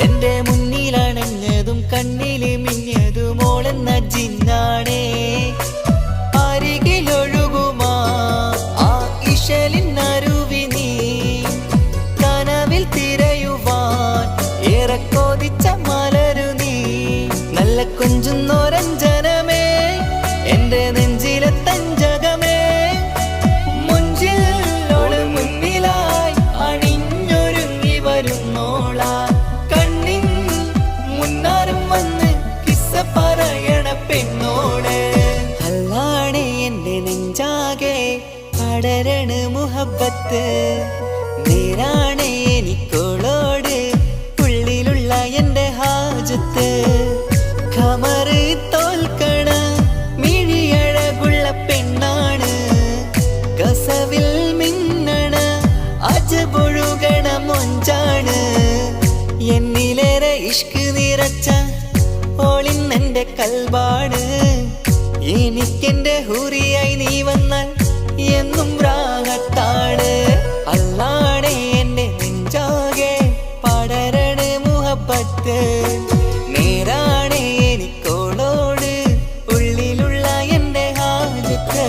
എന്റെ മുന്നിലണഞ്ഞതും കണ്ണില് മിഞ്ഞതും മോളെന്ന ജിന്നാണേ. അരികിലൊഴുകുമാ ആ ഇശലിനരുവി നീ കനവിൽ തിരയുവാൻ ഏറെ കൊതിച്ച മലരു നീ. നല്ല കുഞ്ചുന്നോരഞ്ജനമേ എന്റെ നെഞ്ചിലെ തഞ്ചകമേ. മുഞ്ചിൽ ഓള് മുന്നിലായി അണിഞ്ഞൊരുങ്ങി വരുന്നോള. കണ്ണിൻ മുന്നാരും വന്ന് കിസ്സ പറയണ പെണ്ണോട്. അല്ലാണേ എന്റെ നെഞ്ചാകെ പടരണ മുഹബ്ബത്ത്. നേരാണേ എനിക്കോളോട് ഉള്ളിലുള്ള എന്റെ ഹാജത്ത്. ഖമറ് തോൽക്കണ മിഴിയഴകുള്ള പെണ്ണാണ്. കസവിൽ മിന്നണ അജബൊഴുകണ മൊഞ്ചാണ്. എന്നിലേറെ ഇഷ്ക് നിറച്ച ഓളിന്നെന്റെ കൽബാണ്. എനിക്കെന്റെ ഹൂറിയായി നീ വന്നാൽ എന്നും രാഗത്താണ്. അല്ലാണേ എന്റെ നെഞ്ചാകെ പടരണ മുഹബ്ബത്ത്. നേരാണേ എനിക്കോളോട് ഉള്ളിലുള്ള എന്റെ ഹാജത്ത്.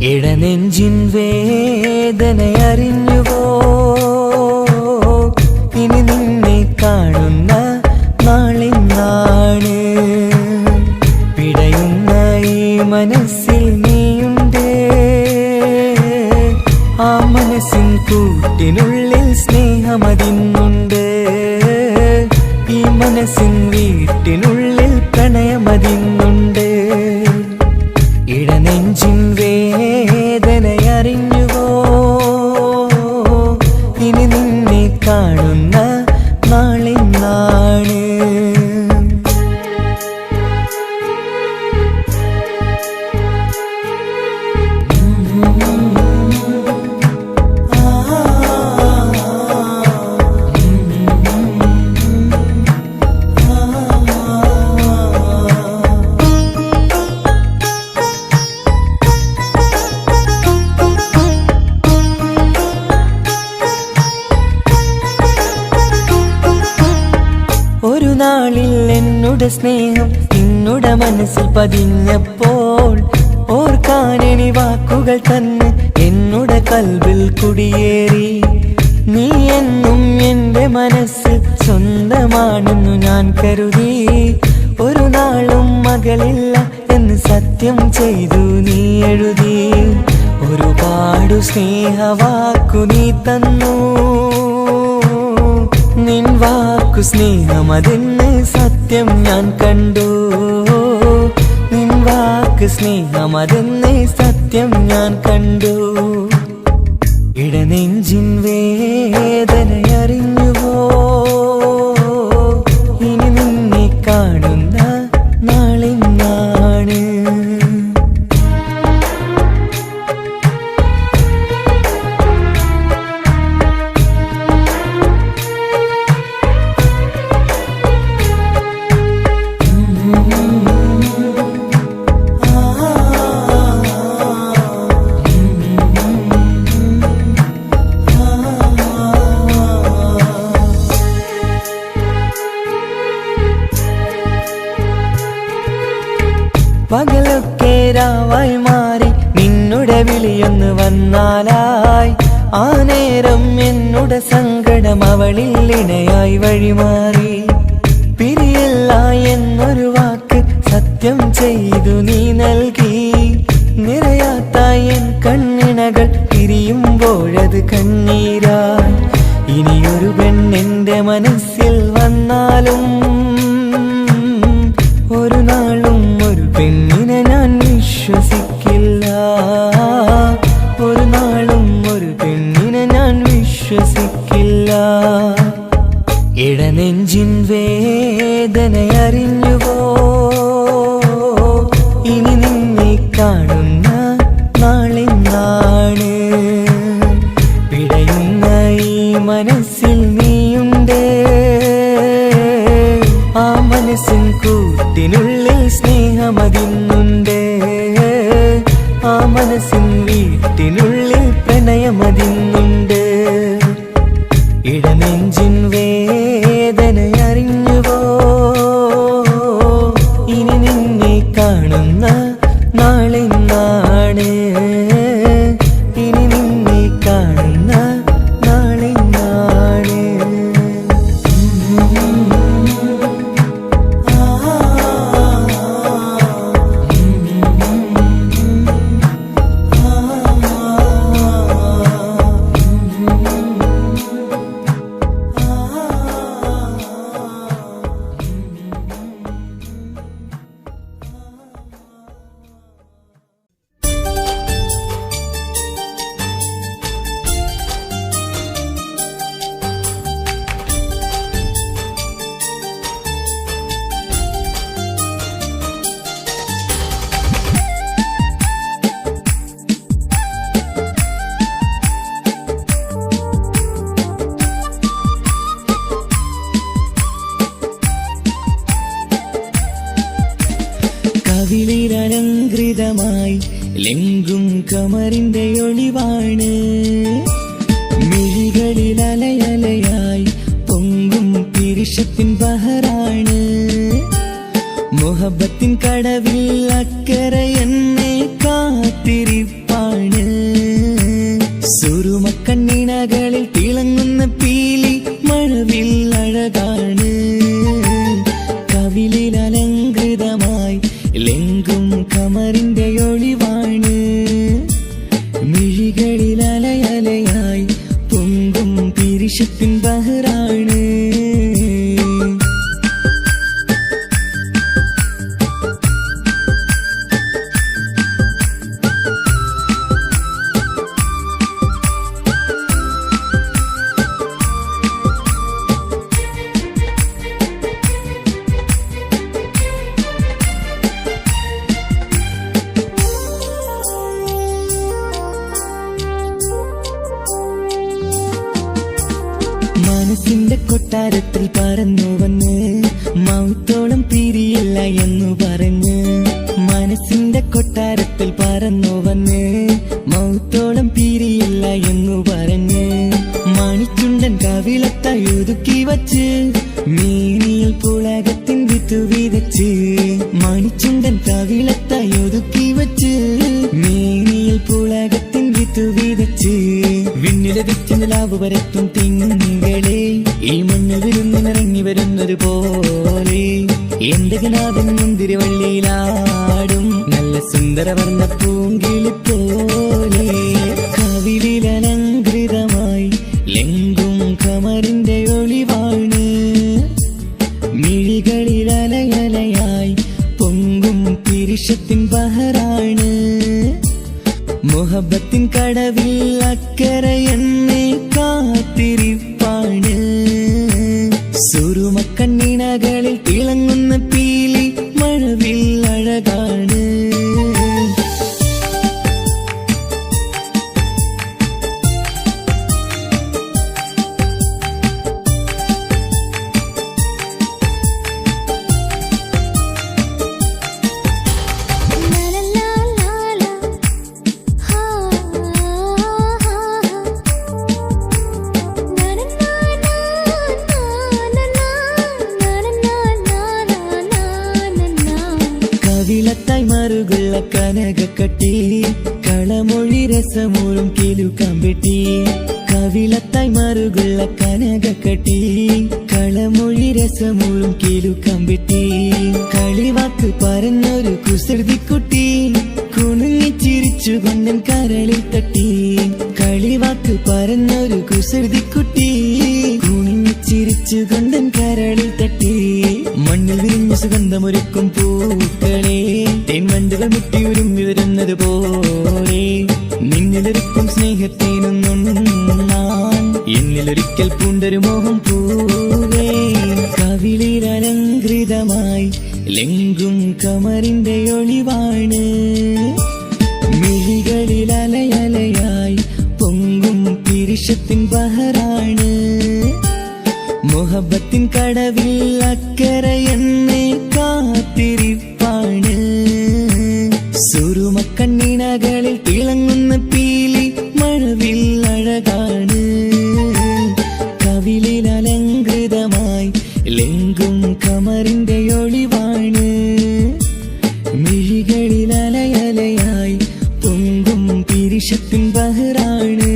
ഇടനെഞ്ചിൻ വേദനയറിഞ്ഞുവോ ഇനി നിന്നെ കാണുന്ന നാളിന്നാണ്. പിടയുന്ന ഈ മനസ്സിൽ നീയുണ്ട്. ആ മനസ്സിൻ കൂട്ടിനുള്ളിൽ സ്നേഹമതിന്നുണ്ട്. ഈ മനസ്സിൻ വീട്ടിനുള്ളിൽ പ്രണയമതിന്നുണ്ട്. ഇടനെഞ്ചിൻ വേദനയറിഞ്ഞുവോ ഇനി നിന്നെ കാണുന്ന നാളിന്നാണ്. ഒരു നാളിൽ എന്നുടെ സ്നേഹം നിന്നുടെ മനസ്സിൽ പതിഞ്ഞപ്പോൾ ഓർക്കാനെനി വാക്കുകൾ തന്നെ എന്നുടെ കൽവിൽ കുടിയേറി. നീ എന്നും എന്റെ മനസ്സിൽ സ്വന്തമാണെന്നു ഞാൻ കരുതി. ഒരു നാളും മകളില്ല എന്ന് സത്യം ചെയ്തു നീ എഴുതി. ഒരുപാടു സ്നേഹവാക്കു നീ തന്നു. നിൻ വാക്കു സ്നേഹമതെന്ന് സത്യം ഞാൻ കണ്ടു. നിൻ വാക്ക് സ്നേഹമതെന്ന് സത്യം ഞാൻ കണ്ടു. ഇടനെഞ്ചിൻ വേദനയറിഞ്ഞുവോ? ഇനി നിന്നെ കാണുന്ന നാളിന്നാണ്. പകലൊക്കെ രാവായി മാറി നിന്നുടെ വിളിയൊന്ന് വന്നാലായി. ആ നേരം എന്നുടെ സങ്കടം അവളിൽ ഇണയായി വഴിമാറി. പിരിയല്ല എന്നൊരു വാക്ക് സത്യം ചെയ്തു നീ നൽകി. നിറയാത്ത എൻ കണ്ണിണകൾ പിരിയുമ്പോഴത് കണ്ണീരായി. ഇനിയൊരു പെണ്ണെന്റെ മനസ്സിൽ വന്നാലും ഒരു നാളും ഒരു പെണ്ണിനെ ഞാൻ വിശ്വസിക്കില്ല. ഒരു നാളും ഒരു പെണ്ണിനെ ഞാൻ വിശ്വസിക്കില്ല. ഇടനെഞ്ചിൻ വേദനയറിഞ്ഞുവോ? ഇനി നിന്നെ കാണുന്ന നാളിന്നാണ്. പിടയുന്ന ഈ മനസ്സിൽ നീയുണ്ട്. ആ മനസ്സിൻ കൂട്ടിനുള്ളിൽ സ്നേഹമതിന്നുണ്ട്. ആ മനസ്സിൻ വീട്ടിനുള്ളിൽ പ്രണയമതിന്നുണ്ട്. ഇടനെഞ്ചിൻ വേദനയറിഞ്ഞുവോ? ഇനി നിന്നെ കാണുന്ന നാളിന്നാണ്. ഇനി നിന്നെ കാണുന്ന നാളിന്നാണ്. കവിളിലലങ്കൃതമായി ലെങ്കും കമറിന്റെ ഒളിവാണ്. മിഴികളിൽ അലയലയായി പൊങ്കും പിരിശത്തിൻ ബഹറാണ്. മുഹബത്തിൻ കടവിൽ അക്കരെ എന്നെ കാത്തിരിപ്പാണ്. സുറുമക്കണ്ണിണകളിൽ തിളങ്ങുന്ന പീലി മഴവിൽ അഴകാണ്. കവിളിൽ അലങ്കൃതമായി ലെങ്കും കമറിന്റെ ഒളിവാണ്. മിഴികളിൽ അലയലയായി പൊങ്കും പിരിശത്തിൻ ബഹറാണ്. മേനിയിൽ പുളകത്തിൻ വിത്തു വിതച്ച് മണിച്ചുണ്ടൻ കവിളത്തായി ഒതുക്കി വച്ച് മേനിയിൽ പുളകത്തിൻ വിത്തു വിതച്ച് വിണ്ണിലതിച്ച് നിലാവ് വരത്തും തിങ്കളെ ഈ മണ്ണ് വിരുന്നിനിറങ്ങി വരുന്നത് പോലെ എന്റെ കിനാവിൻ മുന്തിരിവള്ളിയിലാടും നല്ല സുന്ദരവർണ്ണ പൂങ്കിളി പോലെ കവിളിലലങ്കൃതമായി ലെങ്കും കമറിന്റെ ഒളിവാണ് മിഴികളിലലയലയായി പൊങ്കും പിരിശത്തിൻ ബഹറാണ് മുഹബത്തിൻ കടവിൽ അക്കരയെന്നെ കാത്തിരിപ്പാണ് സുറുമക്കണ്ണിണകളിൽ തിളങ്ങുന്ന പീലി മഴവിൽ അഴകാണ് കവിളത്തായി മറുകുള്ള കനകക്കട്ടി കളമൊഴി രസമൂറും കിലുക്കാമ്പെട്ടി കവിളത്തായി മറുകുള്ള കനകക്കട്ടി കളമൊഴി രസമൂറും കിലുക്കാമ്പെട്ടി കളിവാക്ക് പറഞ്ഞൊരു കുസൃതിക്കുട്ടി കുണുങ്ങിച്ചിരിച്ചു കൊണ്ടൻ കരളിൽ തട്ടി കളിവാക്ക് പറഞ്ഞൊരു കുസൃതിക്കുട്ടി കുണുങ്ങിച്ചിരിച്ചു കൊണ്ടൻ കരളിൽ തട്ടി മണ്ണിൽ വിരിഞ്ഞ സുഗന്ധമൊരുക്കും പൂക്കളെ തേൻവണ്ടുകൾ മുട്ടിയുരുമ്പി വരുന്നത് പോലെ നിന്നിലൊരുക്കും സ്നേഹത്തേനൊന്നുണ്ണാൻ എന്നിലൊരിക്കൽ പൂണ്ടൊരു മോഹം പൂവേ കവിളിലലങ്കൃതമായി ലെങ്കും കമറിന്റെ ഒളിവാണ് മിഴികളിലലയലയായി പൊങ്കും പിരിശത്തിൻ ബഹറാണ് മുഹബത്തിൻ കടവിൽ അക്കരയെന്നെ കാത്തിരിപ്പാണ് സുറുമക്കണ്ണിണകളിൽ തിളങ്ങുന്ന പീലി മഴവിൽ അഴകാണ് കവിളിലലങ്കൃതമായി ലെങ്കും കമറിന്റെ ഒളിവാണ് മിഴികളിലലയലയായി പൊങ്കും പിരിശത്തിൻ ബഹറാണ്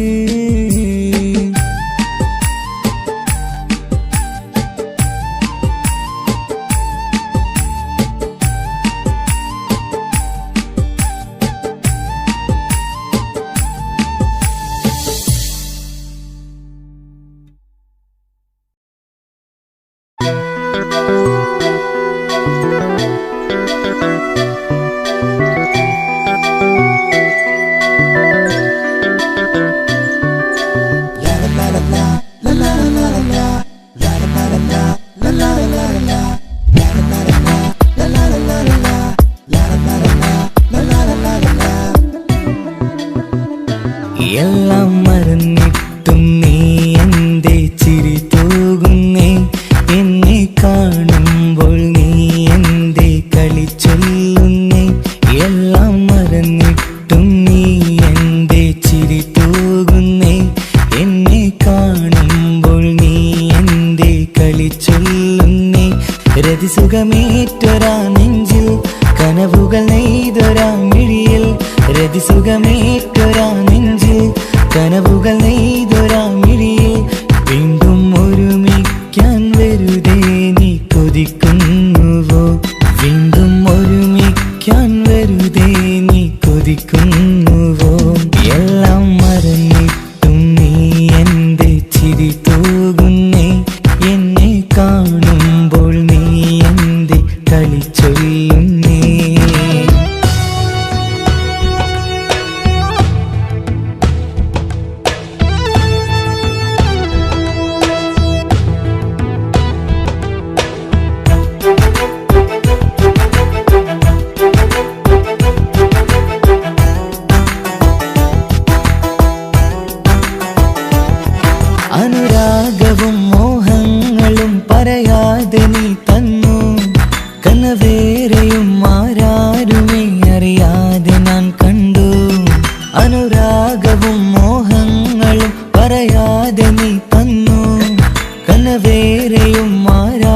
എല്ലാം മറന്നിട്ടും നീ എന്റെ ചിരി തൂകുന്നേ എന്നെ കാണുമ്പോൾ നീ എന്റെ കളി ചൊല്ലുന്നേ എല്ലാം മറന്നിട്ടും നീ എന്റെ ചിരി തൂകുന്നേ എന്നെ കാണുമ്പോൾ നീ എന്റെ കളി ചൊല്ലുന്നേ രതിസുഖമേറ്റൊരാ നെഞ്ചിൽ കനവുകൾ നെയ്തൊരാ മിഴിയിൽ രതിസുഖമേറ്റൊരാ നെഞ്ചിൽ കനവുകൾ നെയ്തൊരാ മിഴിയിൽ വീണ്ടും ഒരുമിക്കാൻ വെറുതെ നീ കൊതിക്കുന്നുവോ വീണ്ടും ഒരുമിക്കാൻ വെറുതെ നീ കൊതിക്കുന്നുവോ എല്ലാം മറന്നിട്ടും നീ എന്റെ ചിരി തൂകുന്നേ എന്നെ കാണുമ്പോൾ നീ എന്റെ കളി ചൊല്ലുന്നേ അനുരാഗവും മോഹങ്ങളും പറയാതെ നീ തന്നു കനവേറെയും ആരാരുമേ അറിയാതെ ഞാൻ കണ്ടു അനുരാഗവും മോഹങ്ങളും പറയാതെ നീ തന്നു കനവേറെയും ആരാ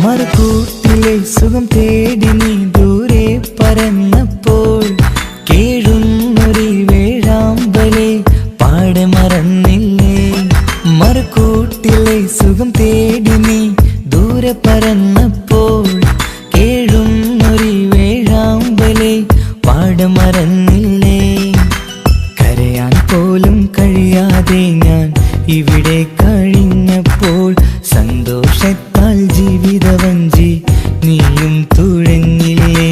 മറുകൂട്ടിലെ സുഖം തേടി നീ ദൂരെ പറന്നപ്പോൾ കേഴുന്നൊരു വേഴാമ്പലെ പാടെ മറന്നില്ലേ. മറുകൂട്ടിലെ സുഖം തേടി നീ ദൂരെ പറന്നപ്പോൾ കേഴുന്നൊരു വേഴാമ്പലെ പാടെ മറന്നില്ലേ. കരയാൻ പോലും കഴിയാതെ ഞാൻ ഇവിടെ കഴിഞ്ഞപ്പോൾ സന്തോഷത്താൽ ജീവിതവഞ്ചി നീയും തുഴഞ്ഞില്ലേ.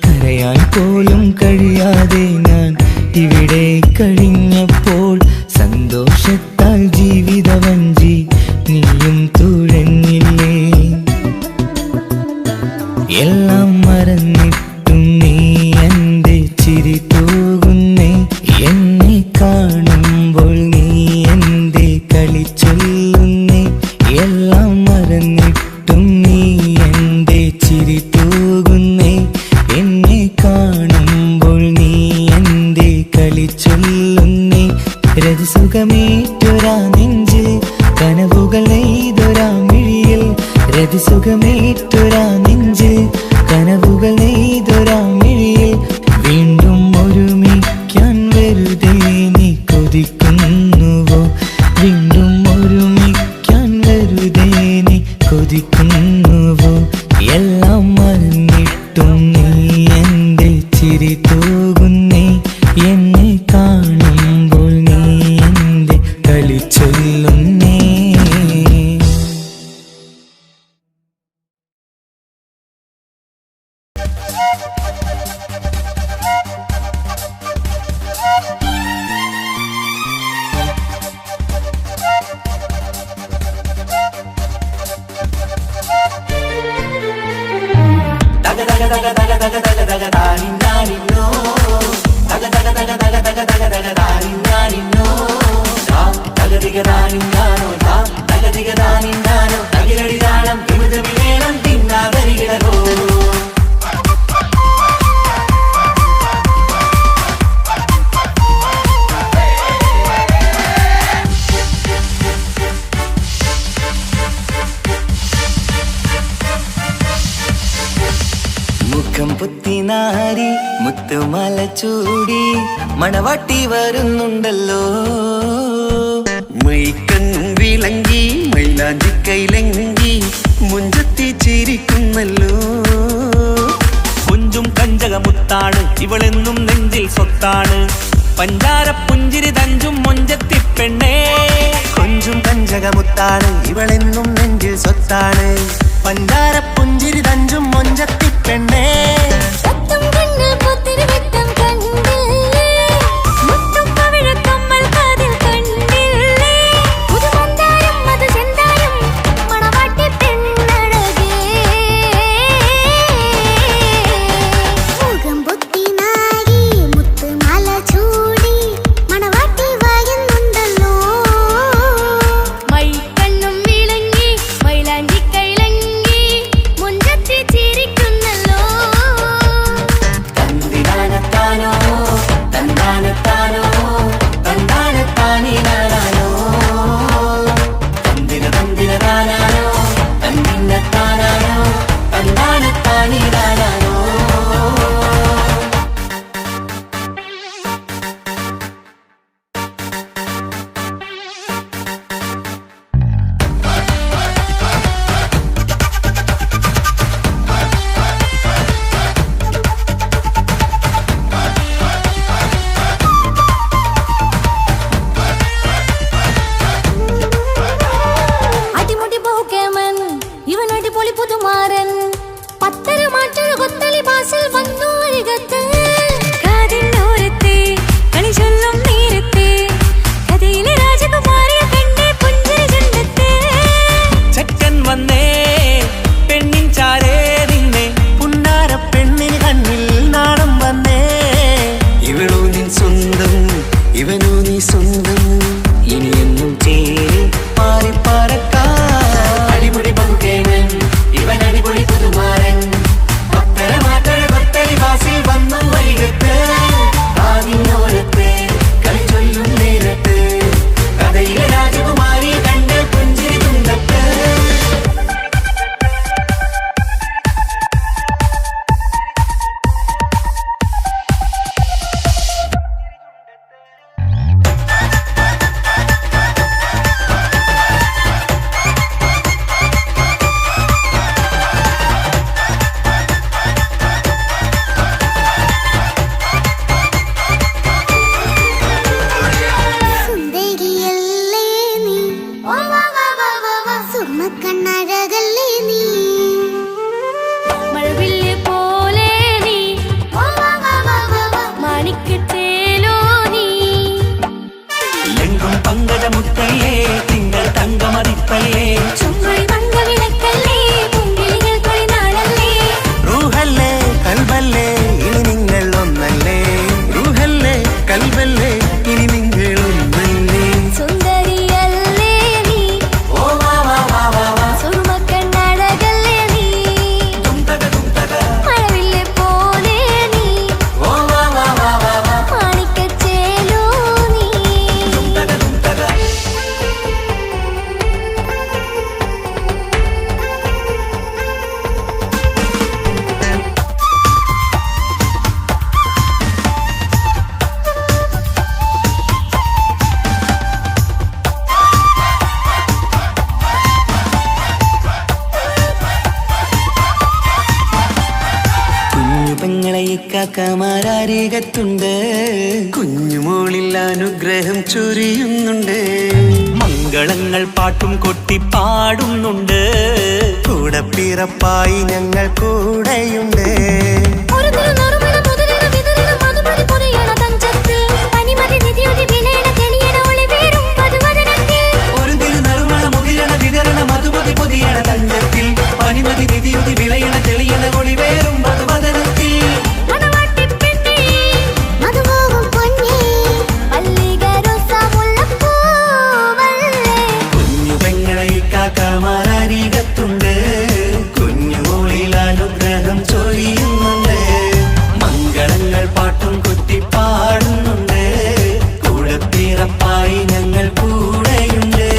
കരയാൻ പോലും കഴിയാതെ ഞാൻ ഇവിടെ കഴിഞ്ഞപ്പോൾ സന്തോഷത്താൽ ജീവിതവഞ്ചി നീയും തുഴഞ്ഞില്ലേ. എല്ലാം മറന്നിട്ടും നീ എൻ്റെ ചിരി തൂകുന്നേ. എന്നെ കാണുമ്പോൾ നീ എൻ്റെ കളി ചൊല്ലുന്നേ. എല്ലാം മറന്നിട്ടും നീ എൻ്റെ ചിരി തൂകുന്നേ. എന്നെ കാണുമ്പോൾ നീ എൻ്റെ കളി ചൊല്ലുന്നേ. രതിസുഖമേറ്റൊരാ നെഞ്ചിൽ കനവുകൾ നെയ്തൊരാ മിഴിയിൽ. രതിസുഖമേറ്റൊരാ നെഞ്ചിൽ കനവുകൾ നെയ്തൊരാ മിഴിയിൽ. വീണ്ടും ഒരുമിക്കാൻ വെറുതെ നീ കൊതിക്കുന്നുവോ. വീണ്ടും ഒരുമിക്കാൻ വെറുതെ നീ കൊതിക്കുന്നുവോ. എല്ലാം മറന്നിട്ടും നീ എൻ്റെ ചിരി തൂകുന്നേ. എന്നെ കാണുമ്പോൾ നീ എൻ്റെ കളി ചൊല്ലുന്നേ. മുഖം പുത്തിനാരി മുത്തുമല ചൂടി മണവാട്ടി വരുന്നുണ്ടല്ലോ. മൈക്കണ്ണും വിളങ്ങി മൈലാഞ്ചി കൈലങ്ങി മുഞ്ചത്തി ചിരിക്കുന്നല്ലോ. കുഞ്ചും കഞ്ചകമുത്താണ് ഇവളെന്നും നെഞ്ചിൽ സ്വത്താണ്. പഞ്ചാര പുഞ്ചിരി തഞ്ചും മൊഞ്ചത്തി പെണ്ണേ. കൊഞ്ചും കഞ്ചകമുത്താണ് ഇവളെന്നും നെഞ്ചിൽ സ്വത്താണ്. പഞ്ചാര പുഞ്ചിരി തഞ്ചും മൊഞ്ചത്തി പെണ്ണേ. സത്തും കണ്ണിൽ പുത്തിരി വെട്ടം കണ്ടില്ലേ. മുത്തും പവിഴക്കമ്മൽ കാതിൽ കണ്ടില്ലേ. പുതുമന്ദാരം മധുചന്ദാരം മണവാട്ടി പെണ്ണഴകേ. മുഖം പൊത്തിനാരി മുത്തുമാല ചൂടി മണവാട്ടി വരുന്നുണ്ടല്ലോ. മൈക്കണ്ണും വിളങ്ങി മൈലാഞ്ചി കൈലങ്ങി മുഞ്ചത്തി ചിരിക്കുന്നല്ലോ. തന്തിനാനത്താനോ തന്താനത്താനോ തന്താനത്താനിനാനോ തന്തിന തന്തിനാനോ തന്തിന്നത്താനോ തന്താനത്താനിനാനോ. അടിമുടി പോകേമൻ ഇവൻ അടിപൊളി പുതുമാരൻ. പത്തര മാറ്റൊരു കൊത്തലി ബാസിൽ വന്നു അരികത്ത്. കാതിന്നോരത്തെ കളി ചൊല്ലും നേരത്തെ കഥയിലെ രാജകുമാരിയെ കണ്ടേ പുഞ്ചിരി ചുണ്ടത്തെ. ചെക്കൻ വന്നേ പെണ്ണിൻ ചാരേ നിന്നെ. പുന്നാര പെണ്ണിന് കണ്ണിൽ നാണം വന്നേ. ഇവളോ നിൻ സ്വന്തം ഇവനോ നീ സ്വന്തം. ഇനിയെന്നും ചേരി മാറി പറക്കാം. അടിപൊളി പങ്കുകേവൻ ഇവൻ അടിപൊളി പുതു കാക്കമാരരികത്തുണ്ട് കുഞ്ഞുമോളിൽ അനുഗ്രഹം ചൊരിയുന്നുണ്ട് മംഗളങ്ങൾ പാട്ടും കൊട്ടി പാടുന്നുണ്ട് കൂടെ പിറപ്പായി ഞങ്ങൾ കൂടെയുണ്ട് ഒരു തിരുനറുമണ മുതലിന വിതരണ മധുമതി പൊതിയണ തഞ്ചത്തിൽ പനിമതി നിധിയൊതി വിലയണ തെളിയണ ഒളിവേറും മധുവദനത്തിൽ ഒരു തിരുനറുമണ മുതിരണ വിതരണ മധുമതി പൊതിയണ തഞ്ചത്തിൽ പനിമതി നിധിയുതി വിളയണ തെളിയണ ഒളിവേറും മധുവദനത്തിൽ മണവാട്ടിപ്പെണ്ണേ മധുപോകും പൊന്നേ മല്ലിക റോസ മുല്ലപ്പൂവല്ലേ കുഞ്ഞു പെങ്ങളെ കാക്കമാരരികത്തുണ്ട് കുഞ്ഞുമോളിൽ അനുഗ്രഹം ചൊരിയുന്നുണ്ട് മംഗളങ്ങൾ പാട്ടും കുത്തി പാടുന്നുണ്ട് കൂടെ പിറപ്പായി ഞങ്ങൾ കൂടെയുണ്ട്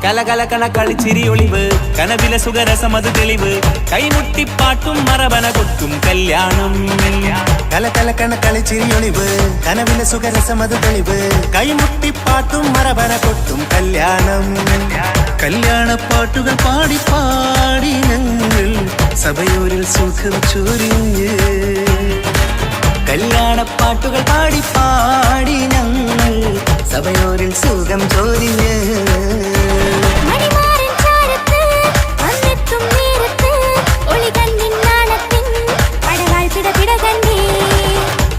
കലകലകണ കളിച്ചിരി ഒളിവ് കനവില സുഖരസമത് തെളിവ് കൈമുട്ടിപ്പാട്ടും മറവന കൊട്ടും കല്യാണം കലകലക്കണ കളിച്ചിരിയൊളിവ് കനവിലെ സുഖരസമത് തെളിവ് കൈമുട്ടിപ്പാട്ടും മറവന കൊട്ടും കല്യാണം കല്യാണപ്പാട്ടുകൾ പാടി പാടി ഞങ്ങൾ സഭയോരിൽ സുഖം ചൊരിഞ്ഞ് കല്യാണപ്പാട്ടുകൾ പാടി പാടി ഞങ്ങൾ സഭയോരിൽ സുഖം ചൊരിഞ്ഞ് മണിമാരൻ ചാരത്ത് വന്നെത്തും നേരത്ത് ഒളികണ്ണിൻ നാളത്തിൻ പടവാൾ പിടപിട കണ്ടേ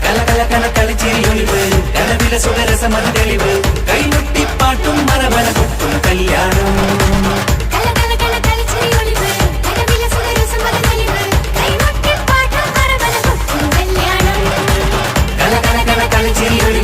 കലകലകണ കളിച്ചിരി ഒളിവ് കനവില സുഖരസമത് തെളിവ് കൈമുട്ടിപ്പാട്ടും മറവന കൊട്ടും കല്യാണം കലകലകണ കളിച്ചിരി ഒളിവ് കനവില സുഖരസമത് തെളിവ് കൈമുട്ടിപ്പാട്ടും മറവന കൊട്ടും കല്യാണം കലകലകണ കളിച്ചിരി ഒളിവ്